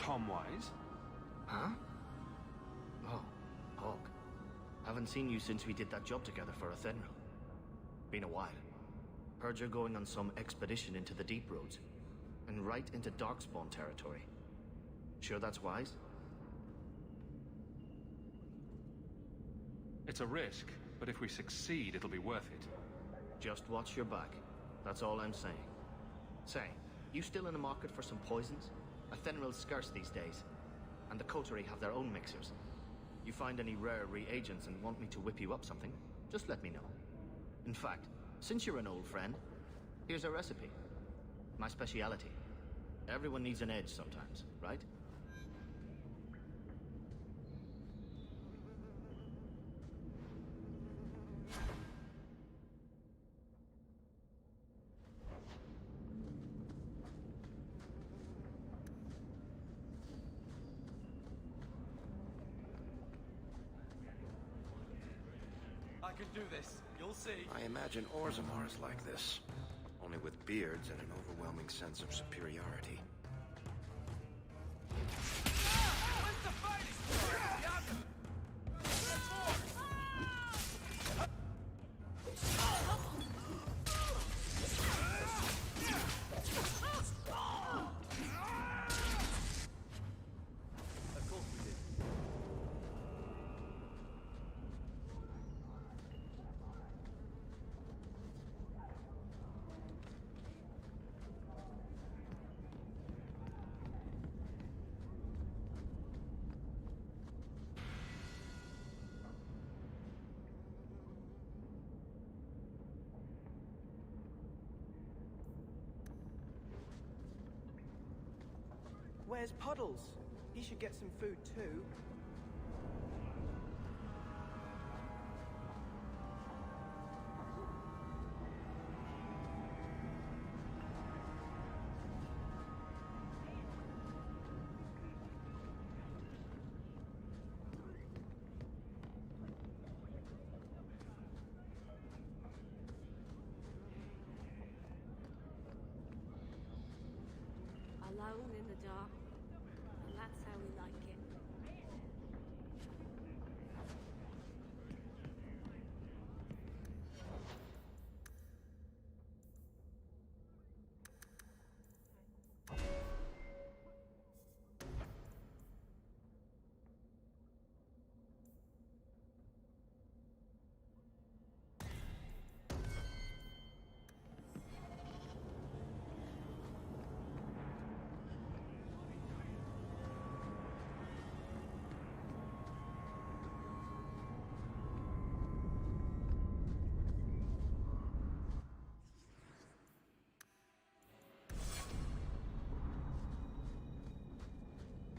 Tom Wise? Huh? Oh, Hawk. Haven't seen you since we did that job together for Athenril. Been a while. Heard you're going on some expedition into the Deep Roads, and right into Darkspawn territory. Sure that's wise? It's a risk, but if we succeed, it'll be worth it. Just watch your back. That's all I'm saying. Say, you still in the market for some poisons? Athenril's scarce these days, and the coterie have their own mixers. You find any rare reagents and want me to whip you up something, just let me know. In fact, since you're an old friend, here's a recipe. My speciality. Everyone needs an edge sometimes, right? I can do this. You'll see. I imagine Orzammar is like this, only with beards and an overwhelming sense of superiority. Where's the fighting? Of course we did. Where's Puddles? He should get some food too. Alone in the dark. And that's how we like it.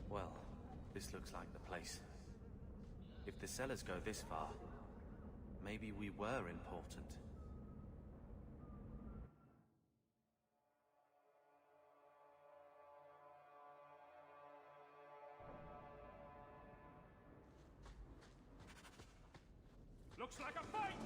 Well, this looks like the place. If the cellars go this far, maybe we were important. Looks like a fight!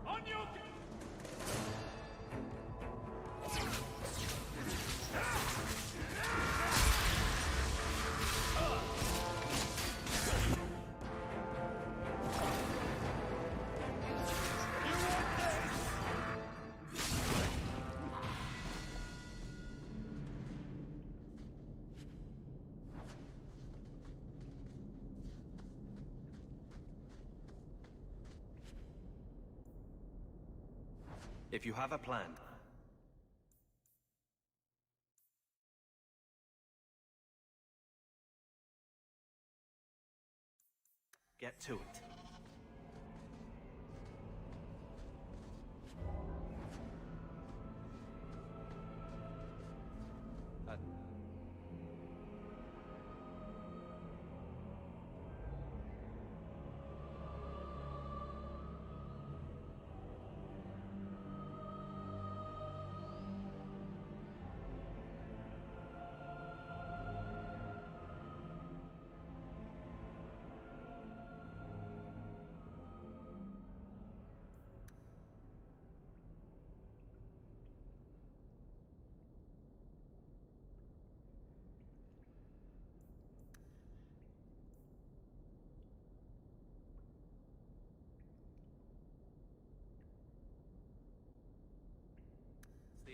On your... If you have a plan, get to it.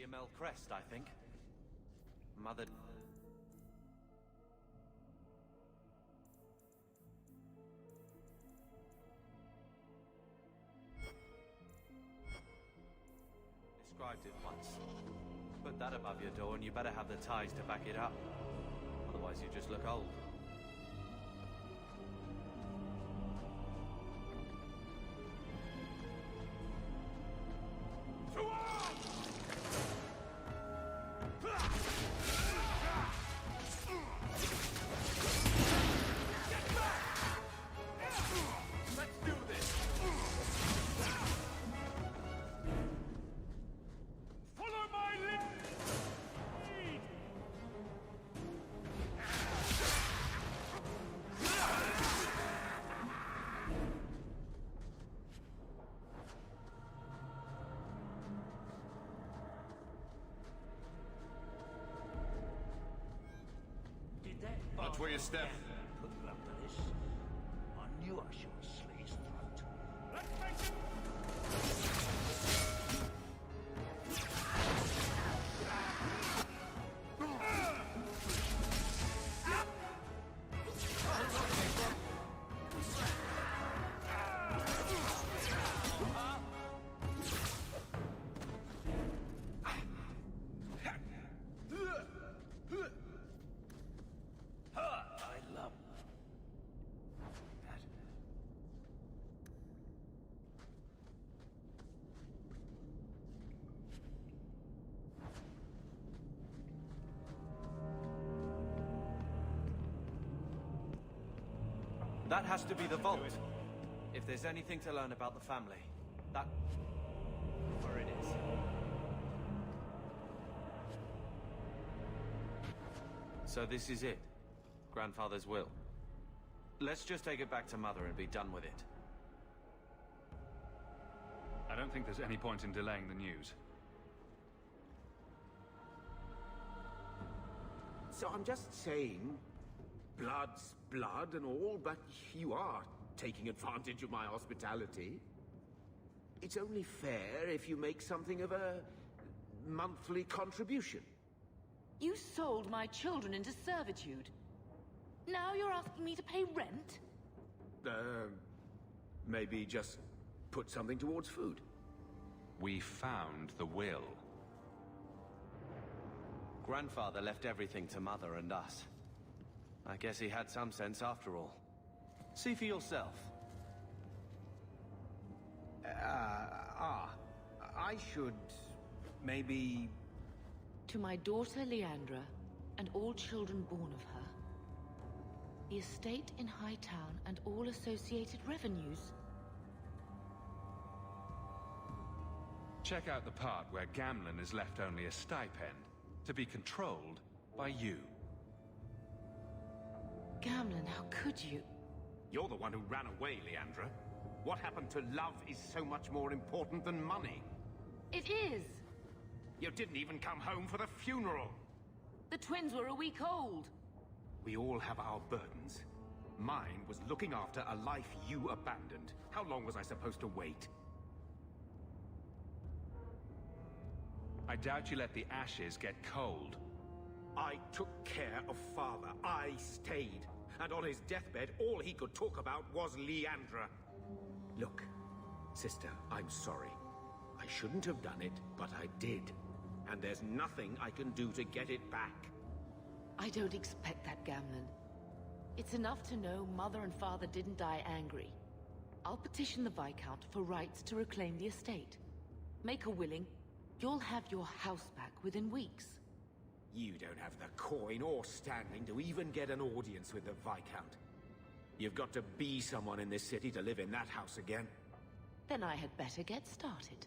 Yamel crest, I think. Mother... described it once. Put that above your door and you better have the ties to back it up. Otherwise you just look old. Watch where you step. Put you up to this. I knew I should slit his throat. Let's face it! That has to be the vault. If there's anything to learn about the family, that... where it is. So this is it. Grandfather's will. Let's just take it back to Mother and be done with it. I don't think there's any point in delaying the news. So I'm just saying, blood's blood and all, but you are taking advantage of my hospitality. It's only fair if you make something of a monthly contribution. You sold my children into servitude. Now you're asking me to pay rent? Maybe just put something towards food. We found the will. Grandfather left everything to Mother and us. I guess he had some sense after all. See for yourself. I should... maybe... To my daughter Leandra, and all children born of her. The estate in Hightown and all associated revenues. Check out the part where Gamlen is left only a stipend, to be controlled by you. Gamlen, how could you? You're the one who ran away, Leandra. What happened to love is so much more important than money. It is! You didn't even come home for the funeral! The twins were a week old. We all have our burdens. Mine was looking after a life you abandoned. How long was I supposed to wait? I doubt you let the ashes get cold. I took care of Father. I stayed. And on his deathbed, all he could talk about was Leandra. Look, sister, I'm sorry. I shouldn't have done it, but I did. And there's nothing I can do to get it back. I don't expect that, Gamlen. It's enough to know Mother and Father didn't die angry. I'll petition the Viscount for rights to reclaim the estate. Make a willing, you'll have your house back within weeks. You don't have the coin or standing to even get an audience with the Viscount. You've got to be someone in this city to live in that house again. Then I had better get started.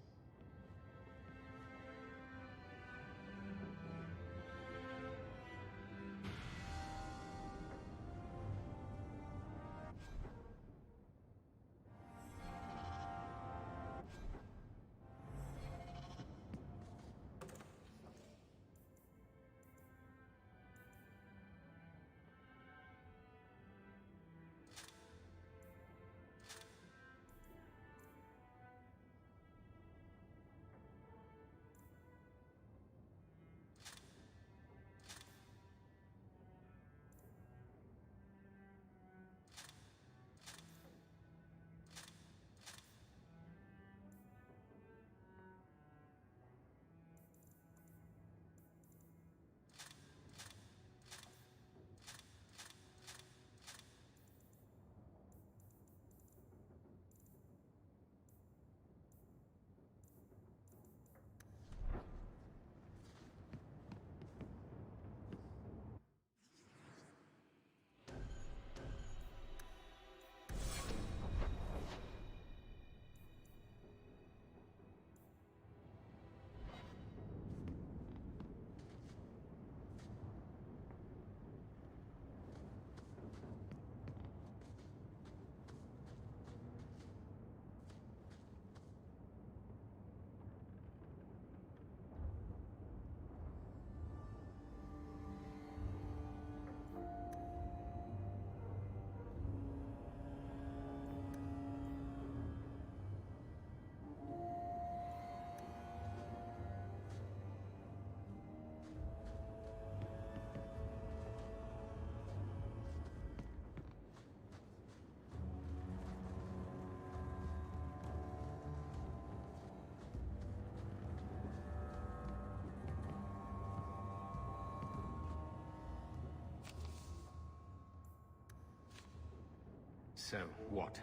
So, what?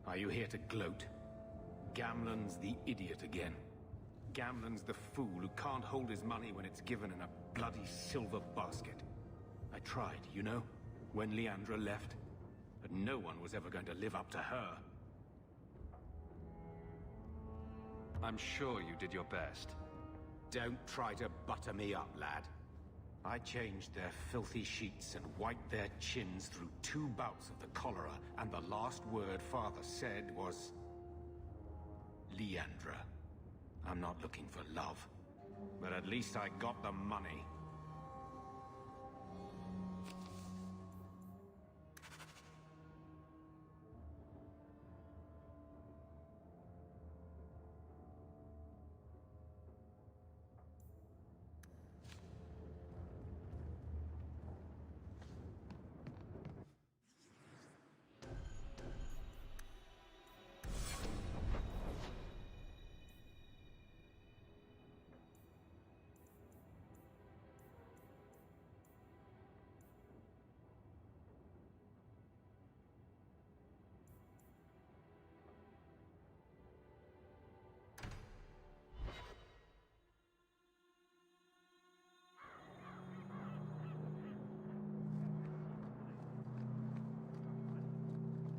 Are you here to gloat? Gamlen's the idiot again. Gamlen's the fool who can't hold his money when it's given in a bloody silver basket. I tried, you know, when Leandra left. But no one was ever going to live up to her. I'm sure you did your best. Don't try to butter me up, lad. I changed their filthy sheets and wiped their chins through 2 bouts of the cholera, and the last word Father said was... Leandra. I'm not looking for love, but at least I got the money.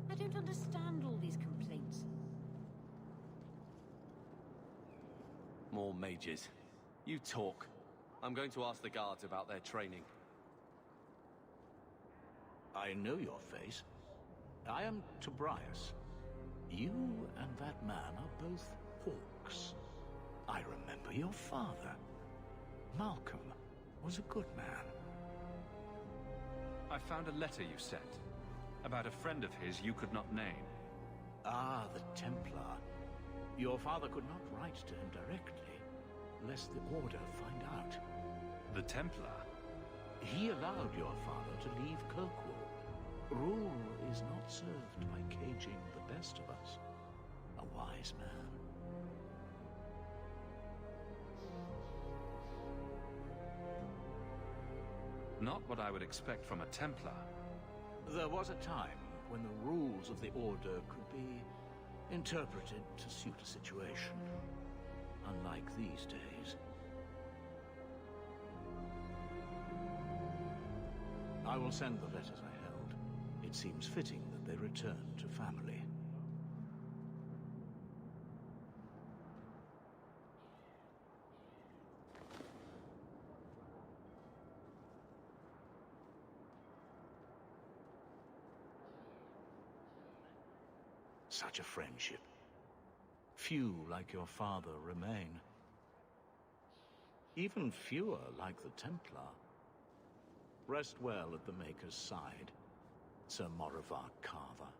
I don't understand all these complaints. More mages. You talk. I'm going to ask the guards about their training. I know your face. I am Tobias. You and that man are both hawks. I remember your father. Malcolm was a good man. I found a letter you sent. About a friend of his you could not name. Ah, the Templar. Your father could not write to him directly, lest the Order find out. The Templar? He allowed your father to leave Kirkwall. Rule is not served by caging the best of us. A wise man. Not what I would expect from a Templar. There was a time when the rules of the Order could be interpreted to suit a situation. Unlike these days. I will send the letters I held. It seems fitting that they return to family. Such a friendship. Few like your father remain. Even fewer like the Templar. Rest well at the Maker's side, Sir Morivar Carver.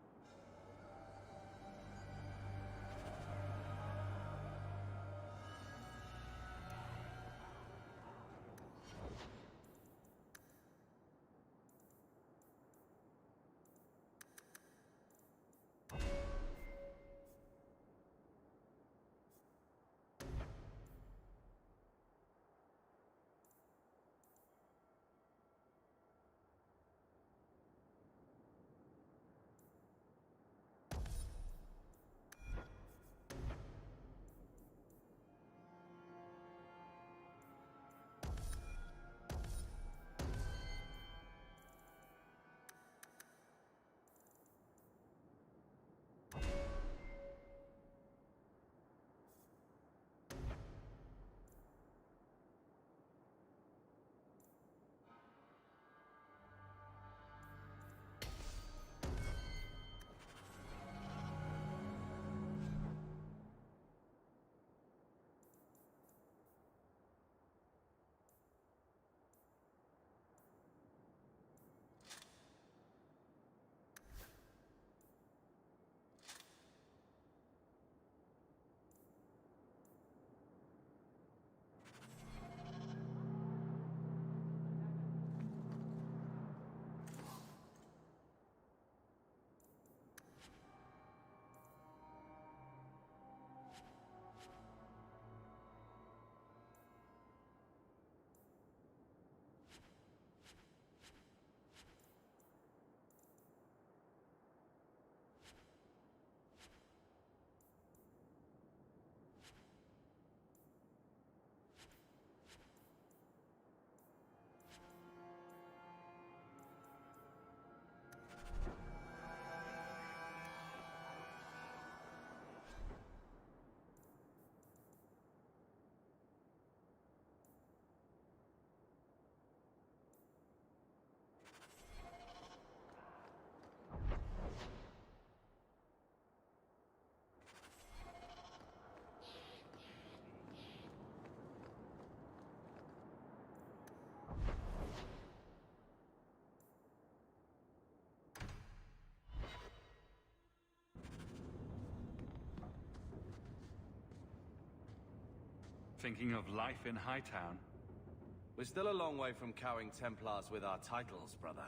Thinking of life in Hightown? We're still a long way from cowing Templars with our titles, brother.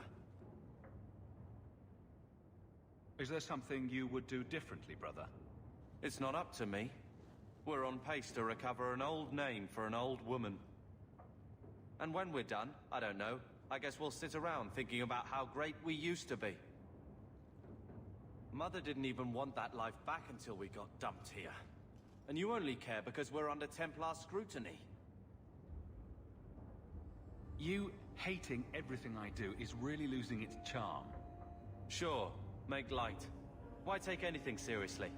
Is there something you would do differently, brother? It's not up to me. We're on pace to recover an old name for an old woman. And when we're done, I don't know, I guess we'll sit around thinking about how great we used to be. Mother didn't even want that life back until we got dumped here. And you only care because we're under Templar scrutiny. You hating everything I do is really losing its charm. Sure, make light. Why take anything seriously?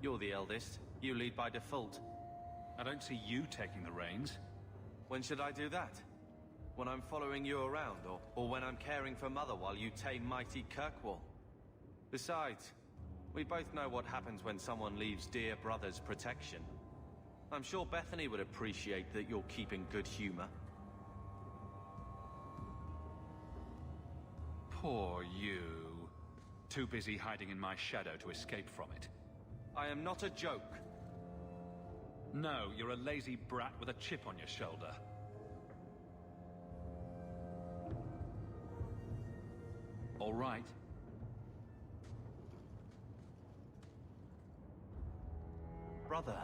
You're the eldest. You lead by default. I don't see you taking the reins. When should I do that? When I'm following you around, or when I'm caring for Mother while you tame mighty Kirkwall? Besides, we both know what happens when someone leaves dear brother's protection. I'm sure Bethany would appreciate that you're keeping good humor. Poor you. Too busy hiding in my shadow to escape from it. I am not a joke. No, you're a lazy brat with a chip on your shoulder. All right. Brother.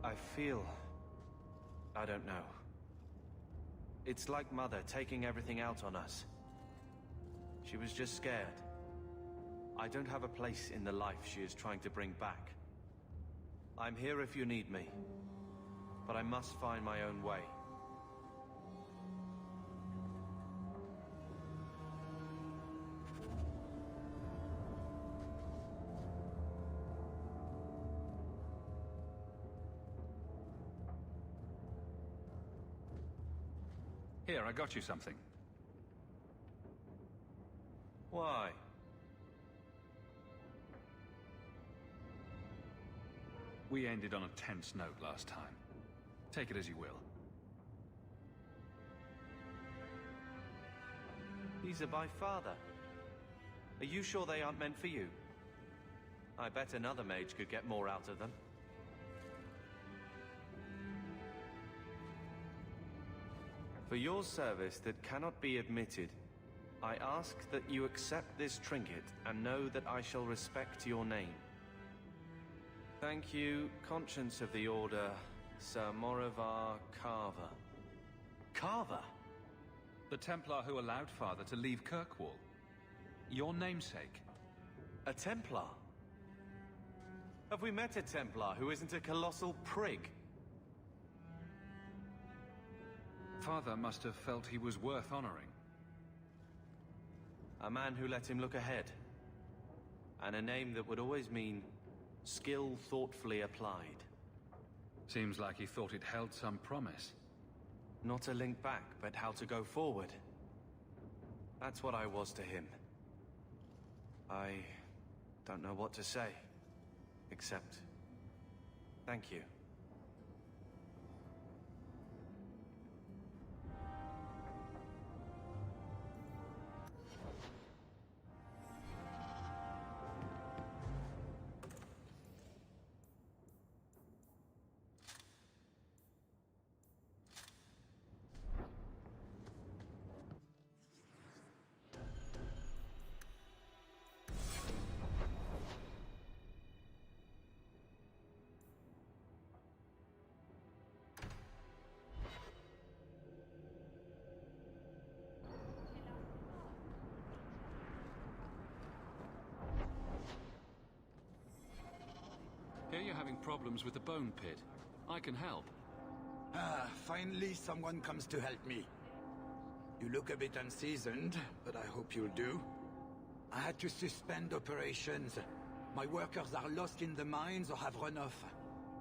I feel... I don't know. It's like Mother taking everything out on us. She was just scared. I don't have a place in the life she is trying to bring back. I'm here if you need me, but I must find my own way. Here, I got you something. Why? We ended on a tense note last time. Take it as you will. These are by father. Are you sure they aren't meant for you? I bet another mage could get more out of them. For your service that cannot be admitted, I ask that you accept this trinket and know that I shall respect your name. Thank you, Conscience of the Order, Sir Morivar Carver. Carver? The Templar who allowed Father to leave Kirkwall. Your namesake. A Templar? Have we met a Templar who isn't a colossal prig? Father must have felt he was worth honoring. A man who let him look ahead. And a name that would always mean skill thoughtfully applied. Seems like he thought it held some promise. Not a link back, but how to go forward. That's what I was to him. I don't know what to say, except thank you. Here you're having problems with the bone pit. I can help. Ah, finally someone comes to help me. You look a bit unseasoned, but I hope you'll do. I had to suspend operations. My workers are lost in the mines or have run off.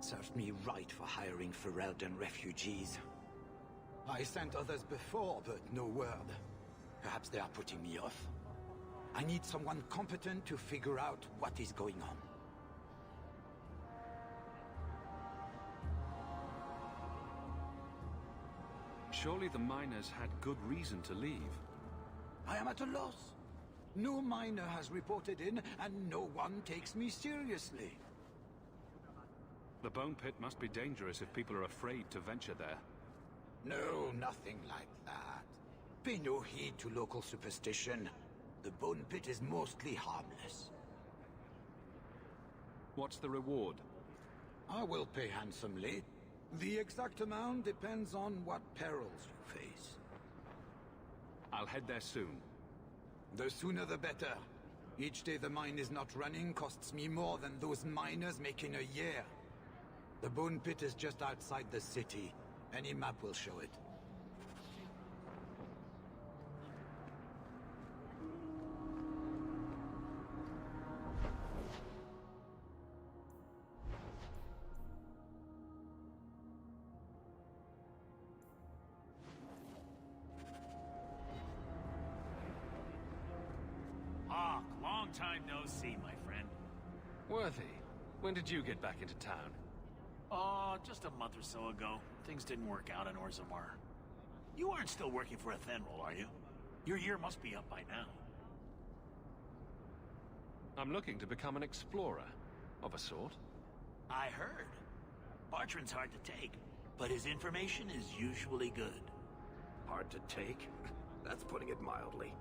Served me right for hiring Ferelden refugees. I sent others before, but no word. Perhaps they are putting me off. I need someone competent to figure out what is going on. Surely the miners had good reason to leave. I am at a loss. No miner has reported in, and no one takes me seriously. The Bone Pit must be dangerous if people are afraid to venture there. No, nothing like that. Pay no heed to local superstition. The Bone Pit is mostly harmless. What's the reward? I will pay handsomely. The exact amount depends on what perils you face. I'll head there soon. The sooner the better. Each day the mine is not running costs me more than those miners make in a year. The Bone Pit is just outside the city. Any map will show it. Hawk, long time no see, my friend. Worthy, when did you get back into town? Oh, just a month or so ago. Things didn't work out in Orzammar. You aren't still working for Athenril, are you? Your year must be up by now. I'm looking to become an explorer, of a sort. I heard. Bartrand's hard to take, but his information is usually good. Hard to take? That's putting it mildly.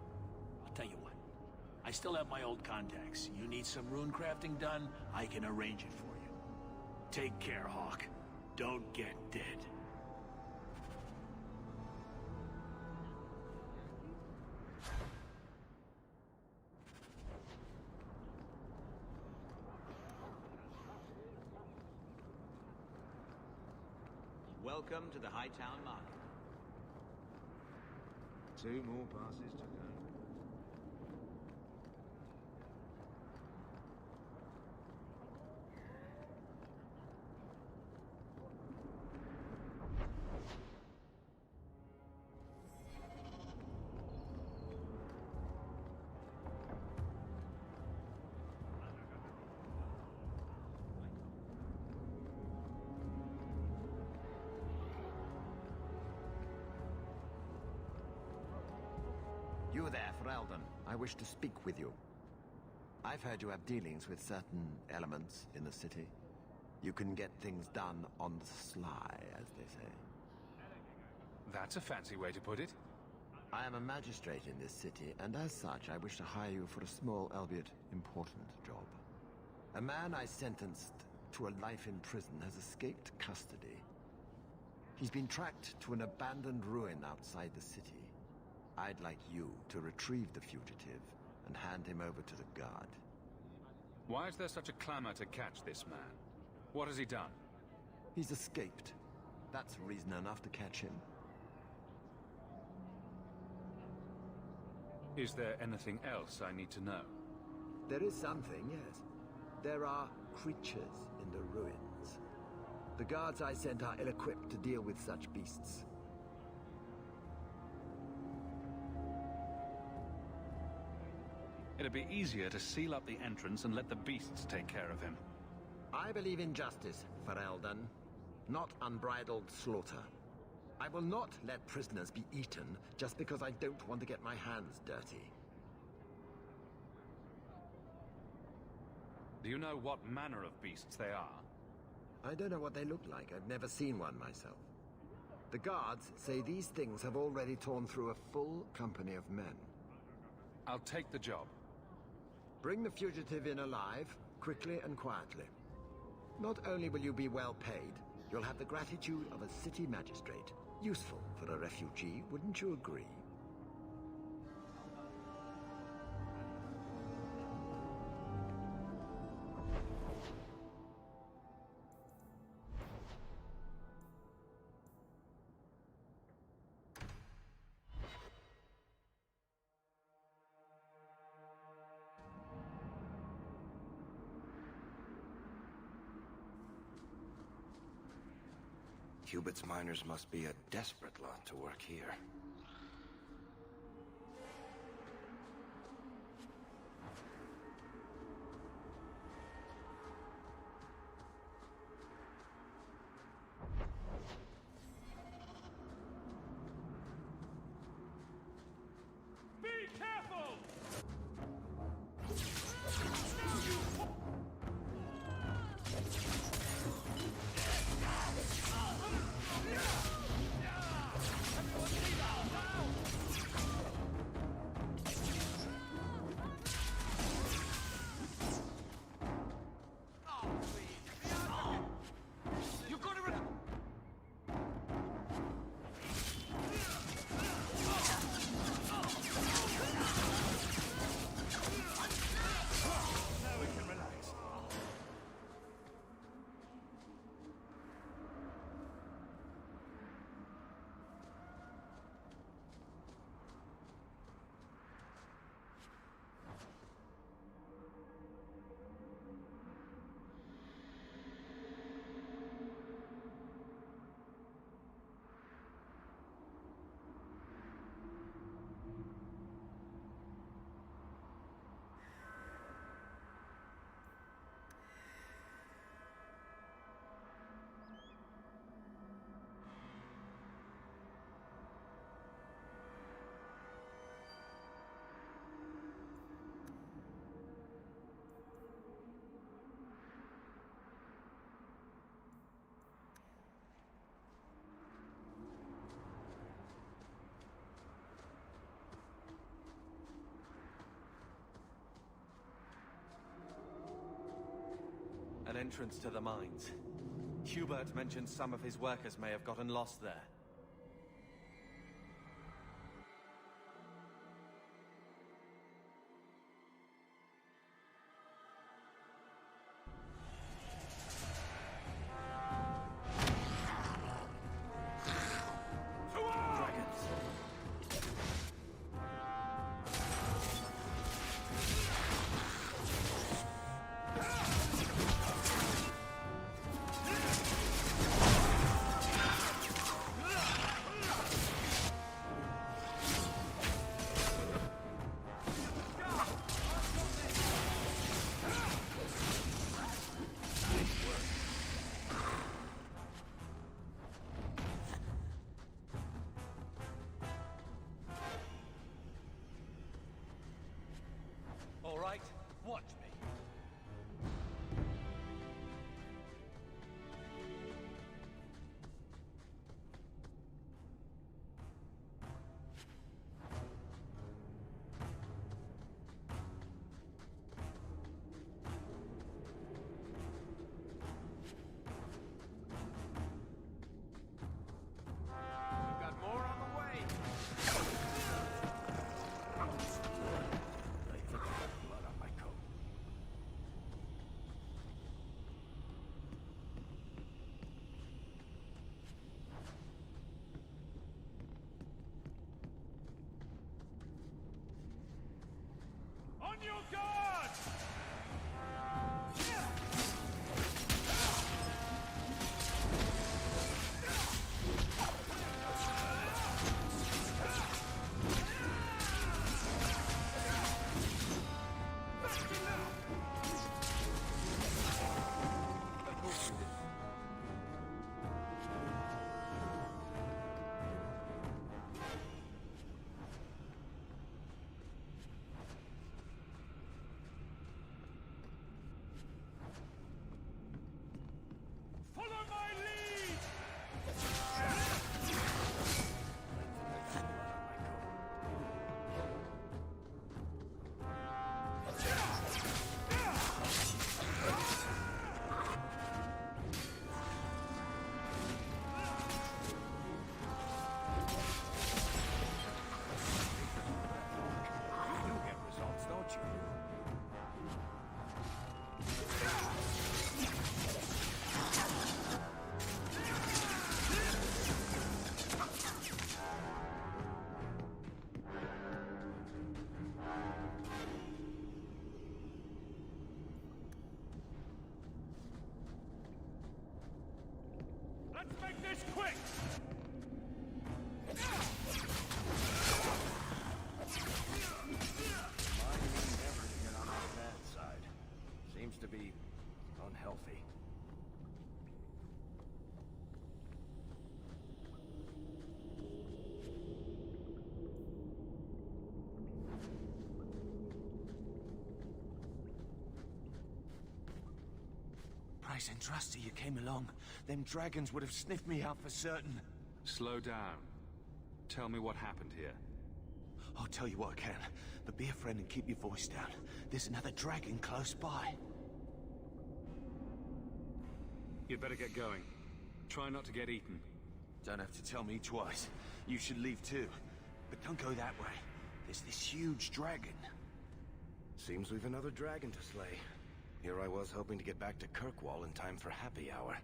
I'll tell you what. I still have my old contacts. You need some rune crafting done, I can arrange it for you. Take care, Hawk. Don't get dead. Welcome to the Hightown Market. 2 more passes to go. You there, Ferelden. I wish to speak with you. I've heard you have dealings with certain elements in the city. You can get things done on the sly, as they say. That's a fancy way to put it. I am a magistrate in this city, and as such, I wish to hire you for a small, albeit important, job. A man I sentenced to a life in prison has escaped custody. He's been tracked to an abandoned ruin outside the city. I'd like you to retrieve the fugitive and hand him over to the guard. Why is there such a clamor to catch this man? What has he done? He's escaped. That's reason enough to catch him. Is there anything else I need to know? There is something, yes. There are creatures in the ruins. The guards I sent are ill-equipped to deal with such beasts. It'd be easier to seal up the entrance and let the beasts take care of him. I believe in justice, Ferelden, not unbridled slaughter. I will not let prisoners be eaten just because I don't want to get my hands dirty. Do you know what manner of beasts they are? I don't know what they look like. I've never seen one myself. The guards say these things have already torn through a full company of men. I'll take the job. Bring the fugitive in alive, quickly and quietly. Not only will you be well paid, you'll have the gratitude of a city magistrate. Useful for a refugee, wouldn't you agree? Cubit's miners must be a desperate lot to work here. Be careful! entrance to the mines. Hubert mentioned some of his workers may have gotten lost there. All right, watch me. We've got more on the way. I think I got blood on my coat. On your guard! Follow my lead! You get results, don't you? Let's make this quick! Mine never get on our bad side. Seems to be unhealthy. Price and Trusty, you came along. Them dragons would have sniffed me out for certain. Slow down. Tell me what happened here. I'll tell you what I can. But be a friend and keep your voice down. There's another dragon close by. You'd better get going. Try not to get eaten. Don't have to tell me twice. You should leave too. But don't go that way. There's this huge dragon. Seems we've another dragon to slay. Here I was hoping to get back to Kirkwall in time for happy hour.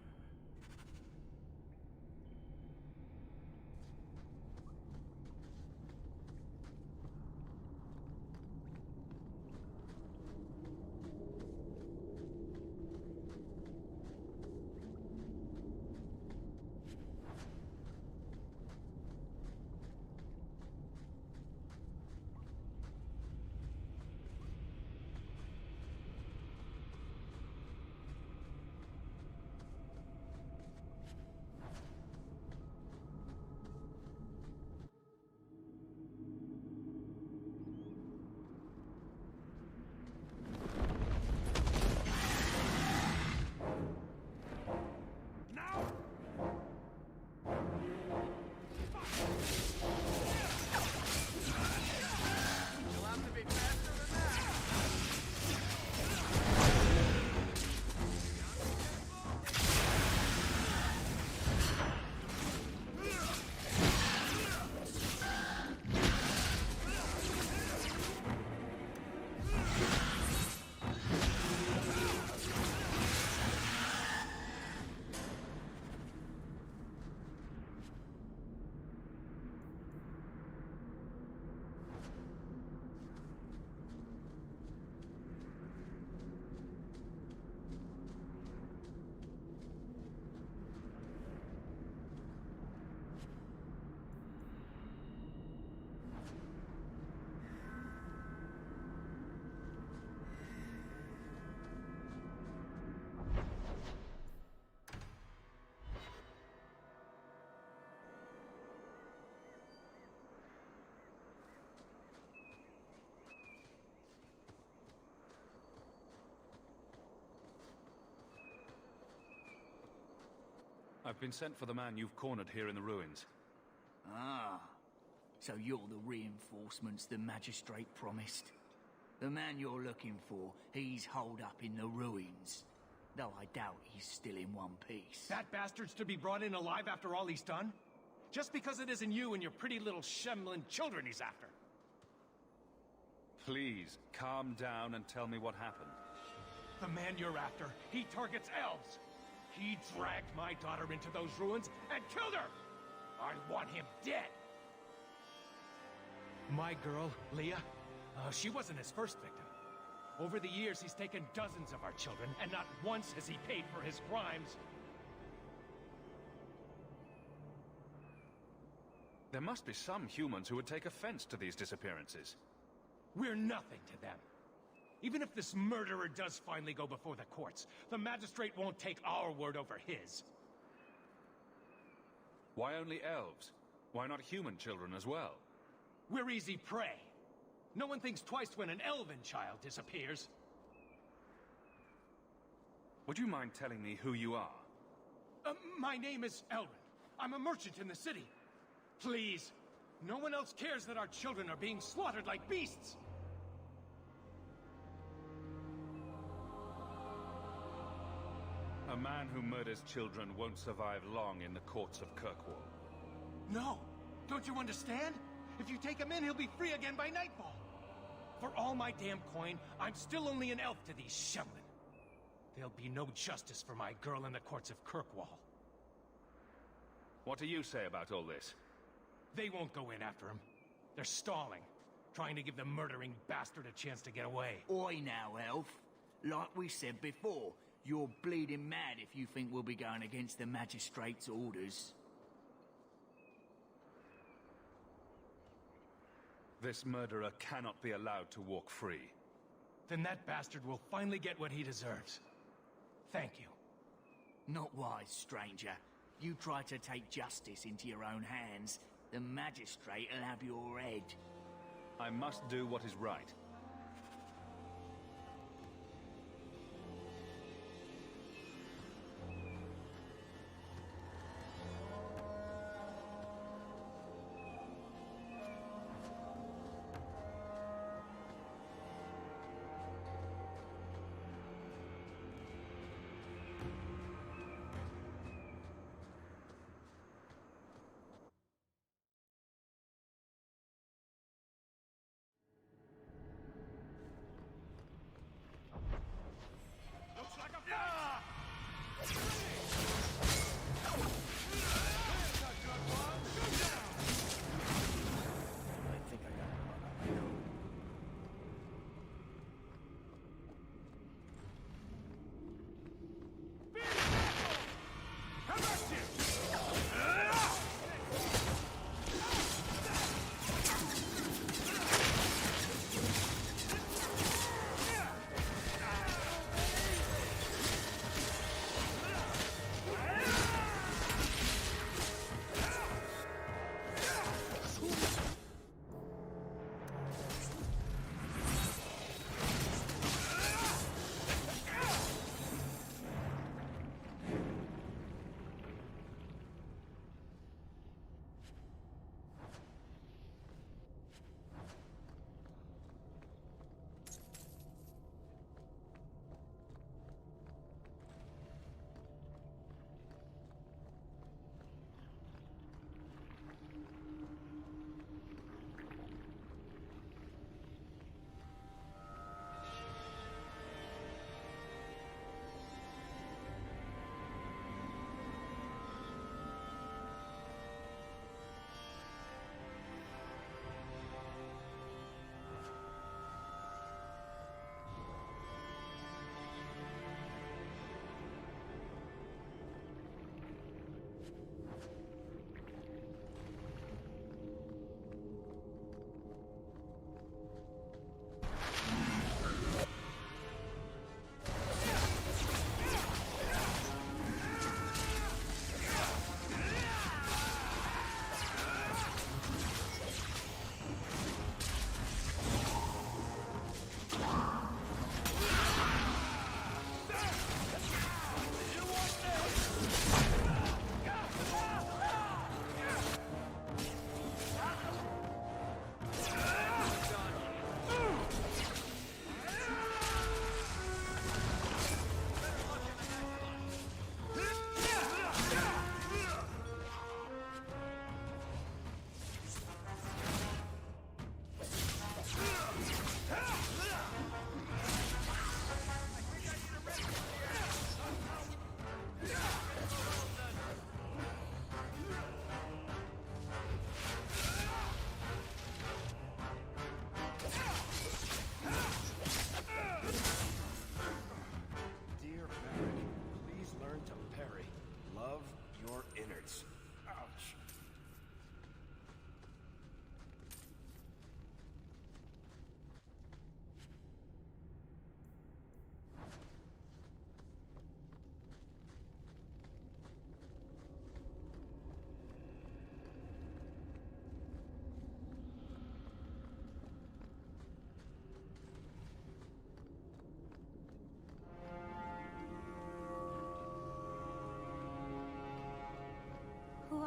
I've been sent for the man you've cornered here in the ruins. Ah, so you're the reinforcements the magistrate promised. The man you're looking for, he's holed up in the ruins. Though I doubt he's still in one piece. That bastard's to be brought in alive after all he's done? Just because it isn't you and your pretty little Shemlin children he's after. Please, calm down and tell me what happened. The man you're after, he targets elves. He dragged my daughter into those ruins and killed her! I want him dead! My girl, Leah, she wasn't his first victim. Over the years, he's taken dozens of our children, and not once has he paid for his crimes. There must be some humans who would take offense to these disappearances. We're nothing to them. Even if this murderer does finally go before the courts, the magistrate won't take our word over his. Why only elves? Why not human children as well? We're easy prey. No one thinks twice when an elven child disappears. Would you mind telling me who you are? My name is Elrin. I'm a merchant in the city. Please, no one else cares that our children are being slaughtered like beasts. A man who murders children won't survive long in the courts of Kirkwall. No! Don't you understand? If you take him in, he'll be free again by nightfall. For all my damn coin, I'm still only an elf to these Shemlin. There'll be no justice for my girl in the courts of Kirkwall. What do you say about all this? They won't go in after him. They're stalling, trying to give the murdering bastard a chance to get away. Oi now, elf. Like we said before, you're bleeding mad if you think we'll be going against the magistrate's orders. This murderer cannot be allowed to walk free. Then that bastard will finally get what he deserves. Thank you. Not wise, stranger. You try to take justice into your own hands, the magistrate will have your head. I must do what is right.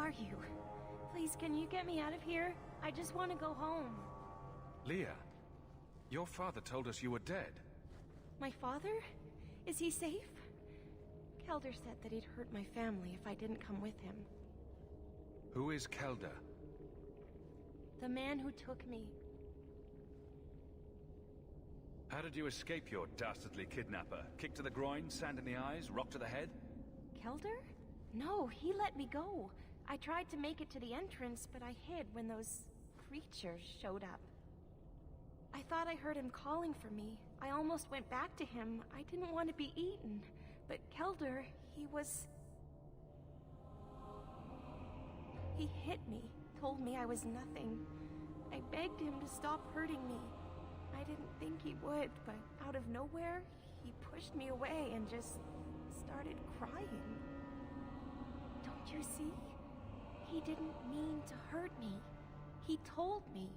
are you? Please, can you get me out of here? I just want to go home. Leah, your father told us you were dead. My father? Is he safe? Kelder said that he'd hurt my family if I didn't come with him. Who is Kelder? The man who took me. How did you escape your dastardly kidnapper? Kick to the groin, sand in the eyes, rock to the head? Kelder? No, he let me go. I tried to make it to the entrance, but I hid when those creatures showed up. I thought I heard him calling for me. I almost went back to him. I didn't want to be eaten. But Kelder, He hit me, told me I was nothing. I begged him to stop hurting me. I didn't think he would, but out of nowhere, he pushed me away and just started crying. Don't you see? He didn't mean to hurt me. He told me.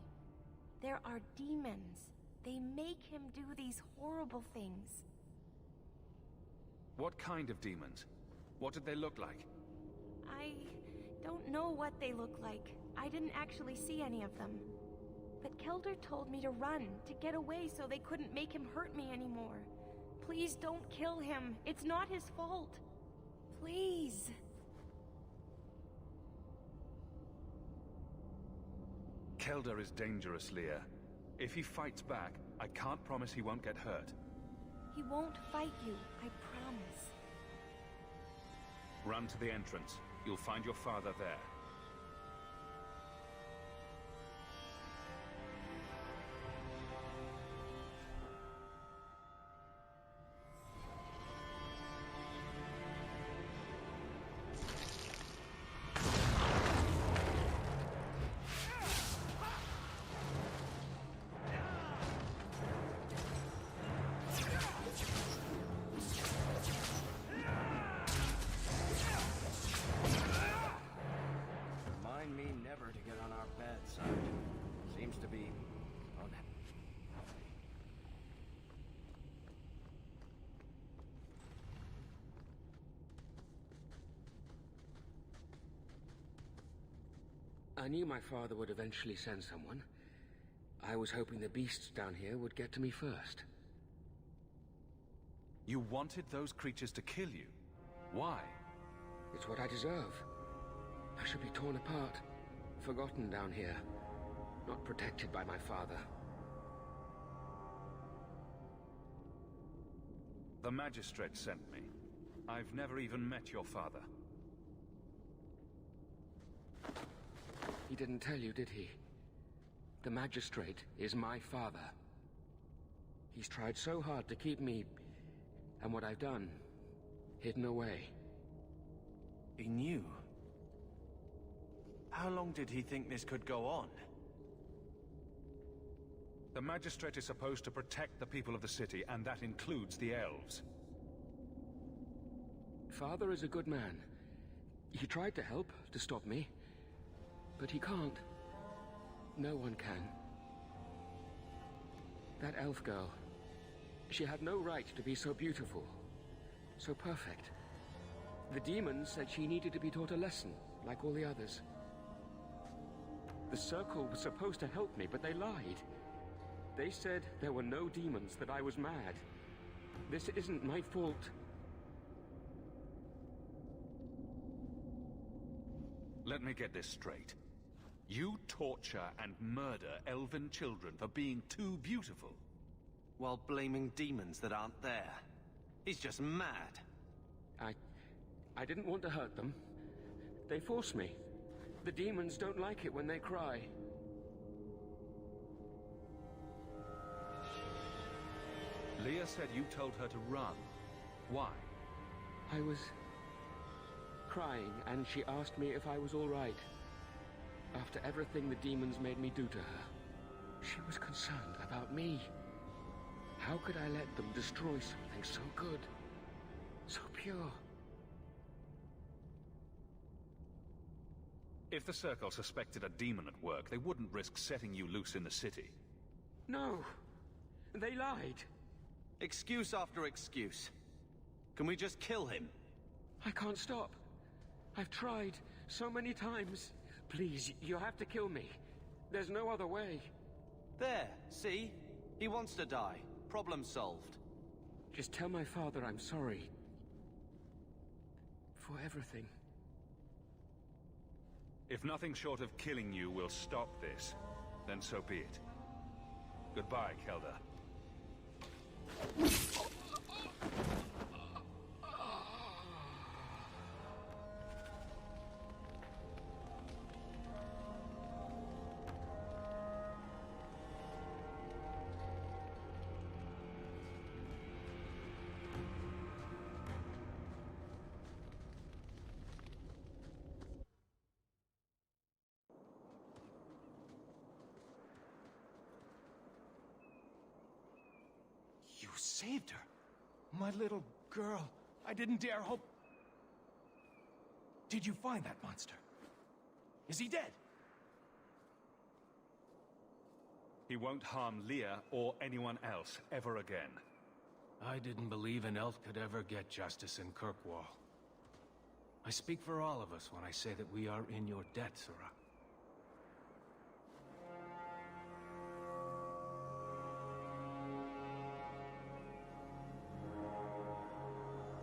There are demons. They make him do these horrible things. What kind of demons? What did they look like? I don't know what they look like. I didn't actually see any of them. But Kelder told me to run, to get away so they couldn't make him hurt me anymore. Please don't kill him. It's not his fault. Please. Kelder is dangerous, Leah. If he fights back, I can't promise he won't get hurt. He won't fight you, I promise. Run to the entrance. You'll find your father there. Remind me never to get on our bad side. Seems to be I knew my father would eventually send someone. I was hoping the beasts down here would get to me first. You wanted those creatures to kill you? Why? It's what I deserve. I should be torn apart, forgotten down here, not protected by my father. The magistrate sent me. I've never even met your father. He didn't tell you, did he? The magistrate is my father. He's tried so hard to keep me, and what I've done, hidden away. He knew? How long did he think this could go on? The magistrate is supposed to protect the people of the city, and that includes the elves. Father is a good man. He tried to help, to stop me. But he can't. No one can. That elf girl, she had no right to be so beautiful, so perfect. The demons said she needed to be taught a lesson, like all the others. The Circle was supposed to help me, but they lied. They said there were no demons, that I was mad. This isn't my fault. Let me get this straight. You torture and murder elven children for being too beautiful. While blaming demons that aren't there. He's just mad. I didn't want to hurt them. They forced me. The demons don't like it when they cry. Leah said you told her to run. Why? I was crying, and she asked me if I was all right. After everything the demons made me do to her, she was concerned about me. How could I let them destroy something so good, so pure? If the Circle suspected a demon at work, they wouldn't risk setting you loose in the city. No, they lied. Excuse after excuse. Can we just kill him? I can't stop. I've tried So many times. Please, you have to kill me. There's no other way. There, see? He wants to die. Problem solved. Just tell my father I'm sorry. For everything. If nothing short of killing you will stop this, then so be it. Goodbye, Kelda. You saved her. My little girl. I didn't dare hope... Did you find that monster? Is he dead? He won't harm Leah or anyone else ever again. I didn't believe an elf could ever get justice in Kirkwall. I speak for all of us when I say that we are in your debt, Sirrah.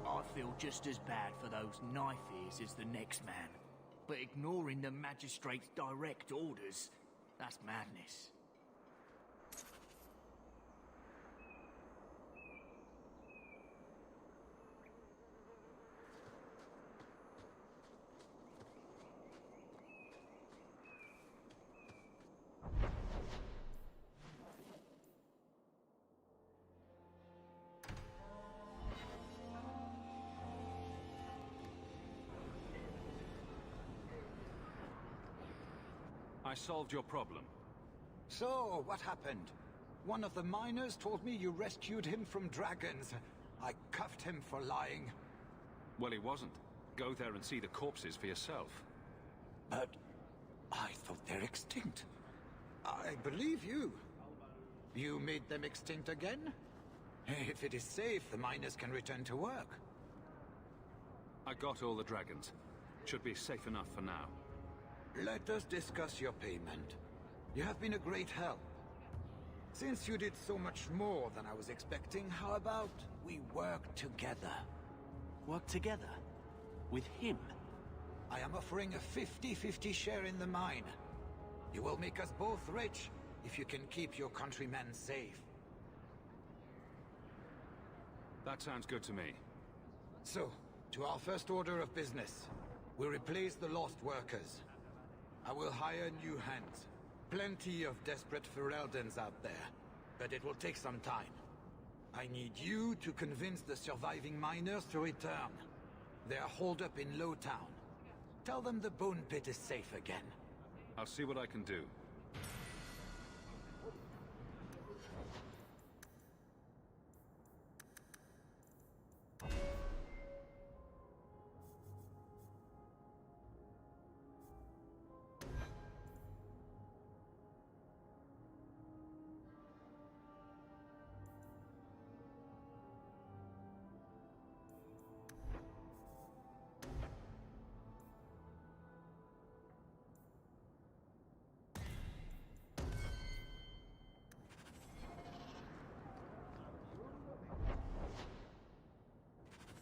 I feel just as bad for those knife ears as the next man. But ignoring the magistrate's direct orders, that's madness. I solved your problem. So, what happened? One of the miners told me you rescued him from dragons. I cuffed him for lying. Well, he wasn't. Go there and see the corpses for yourself. But I thought they're extinct. I believe you. You made them extinct again? If it is safe, the miners can return to work. I got all the dragons. Should be safe enough for now. Let us discuss your payment. You have been a great help. Since you did so much more than I was expecting, how about we work together? Work together? With him? I am offering a 50-50 share in the mine. You will make us both rich if you can keep your countrymen safe. That sounds good to me. So, to our first order of business. We replace the lost workers. I will hire new hands. Plenty of desperate Ferelden's out there, but it will take some time. I need you to convince the surviving miners to return. They are holed up in Lowtown. Tell them the Bone Pit is safe again. I'll see what I can do.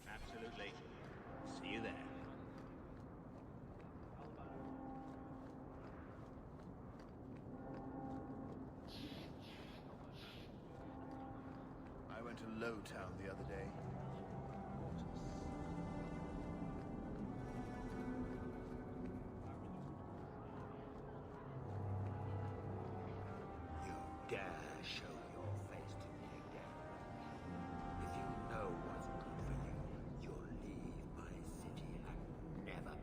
Absolutely. See you there. I went to Lowtown the other day. You dare show your face to me again. If you know what's good for you, you'll leave my city and never...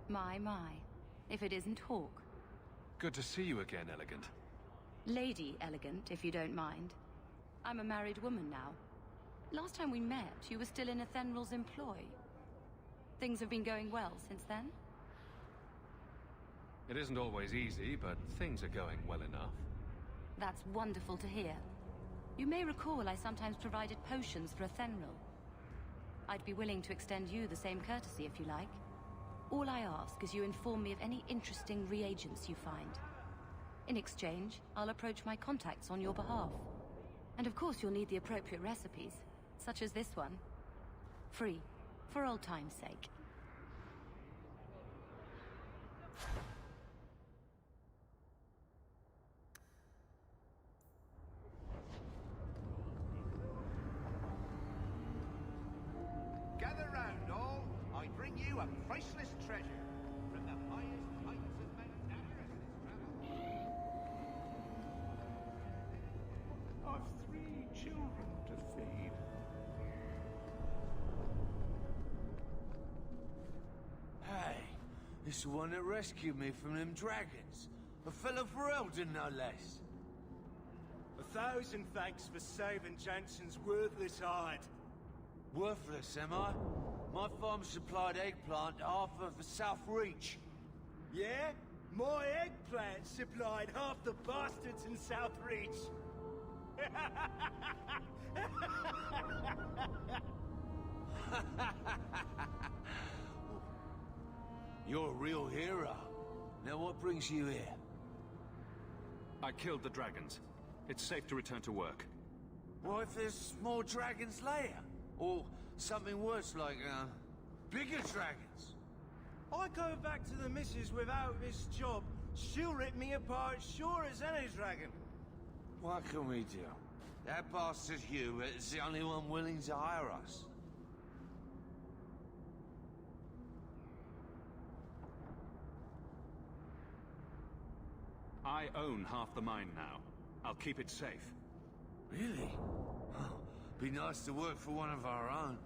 My. If it isn't Hawk. Good to see you again, Elegant. Lady Elegant, if you don't mind. I'm a married woman now. Last time we met, you were still in Athenral's employ. Things have been going well since then? It isn't always easy, but things are going well enough. That's wonderful to hear. You may recall I sometimes provided potions for Athenral. I'd be willing to extend you the same courtesy if you like. All I ask is you inform me of any interesting reagents you find. In exchange, I'll approach my contacts on your behalf. And of course you'll need the appropriate recipes, such as this one. Free, for old time's sake. Gather round, all. I bring you a priceless treasure from the highest heights of Mount Everest. I've 3 children to feed. Hey, this is the one that rescued me from them dragons. A fellow for Eldon, no less. 1,000 thanks for saving Jansen's worthless hide. Worthless, am I? My farm supplied eggplant to half of the South Reach. Yeah? My eggplant supplied half the bastards in South Reach. You're a real hero. Now what brings you here? I killed the dragons. It's safe to return to work. What if there's more dragons later? Or something worse like, bigger dragons? I go back to the missus without this job. She'll rip me apart sure as any dragon. What can we do? That bastard Hubert is the only one willing to hire us. I own half the mine now. I'll keep it safe. Really? Oh, be nice to work for one of our own.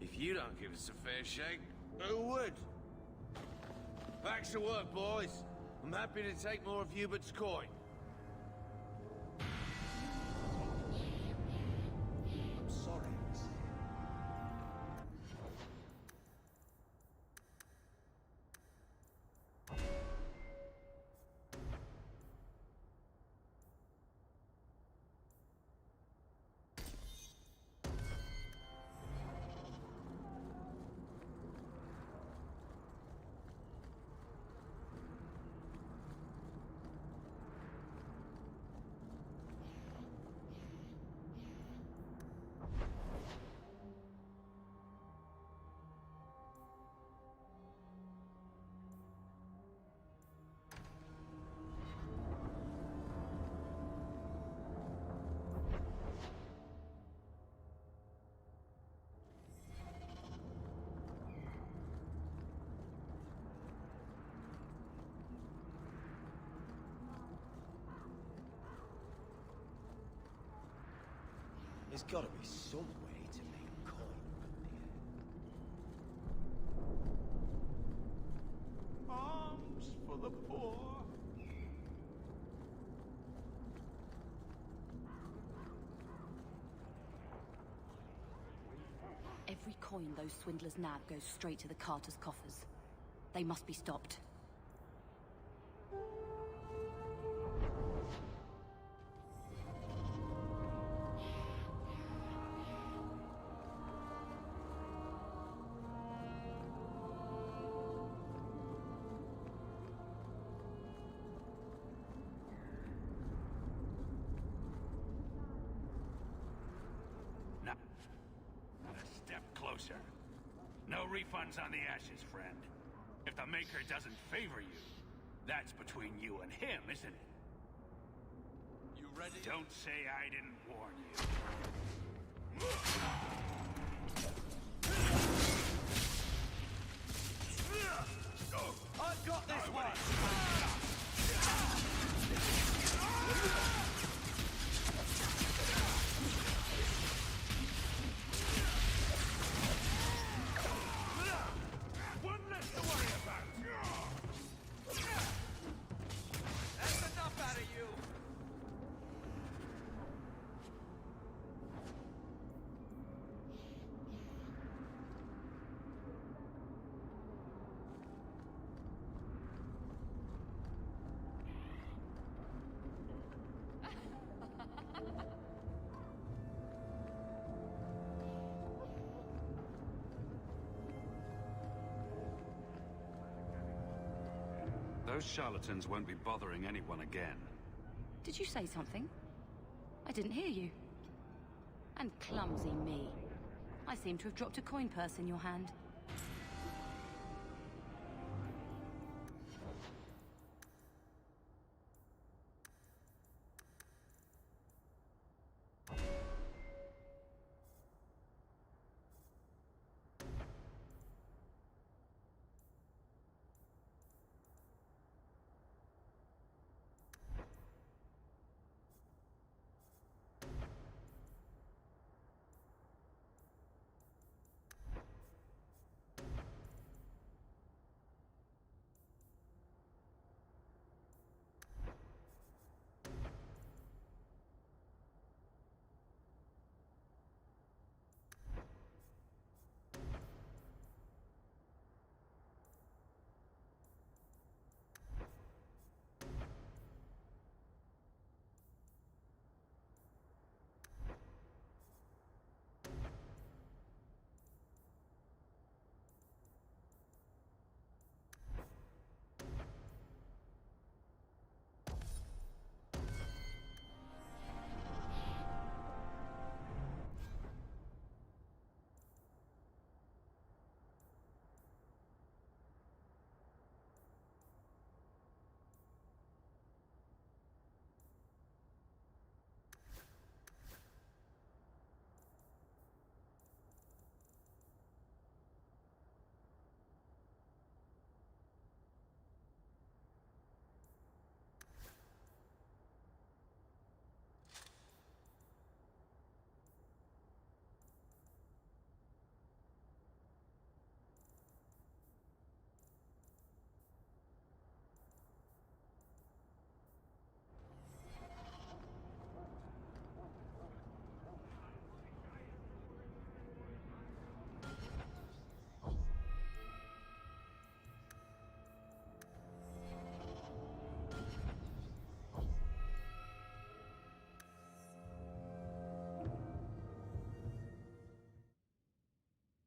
If you don't give us a fair shake, who would? Back to work, boys. I'm happy to take more of Hubert's coin. I'm sorry. There's gotta be some way to make coin from the air. Arms for the poor. Every coin those swindlers nab goes straight to the carters' coffers. They must be stopped. Closer. No refunds on the ashes, friend. If the Maker doesn't favor you, that's between you and him, isn't it? You ready? Don't say I didn't warn you. I've got this one! Those charlatans won't be bothering anyone again. Did you say something? I didn't hear you. And clumsy me. I seem to have dropped a coin purse in your hand.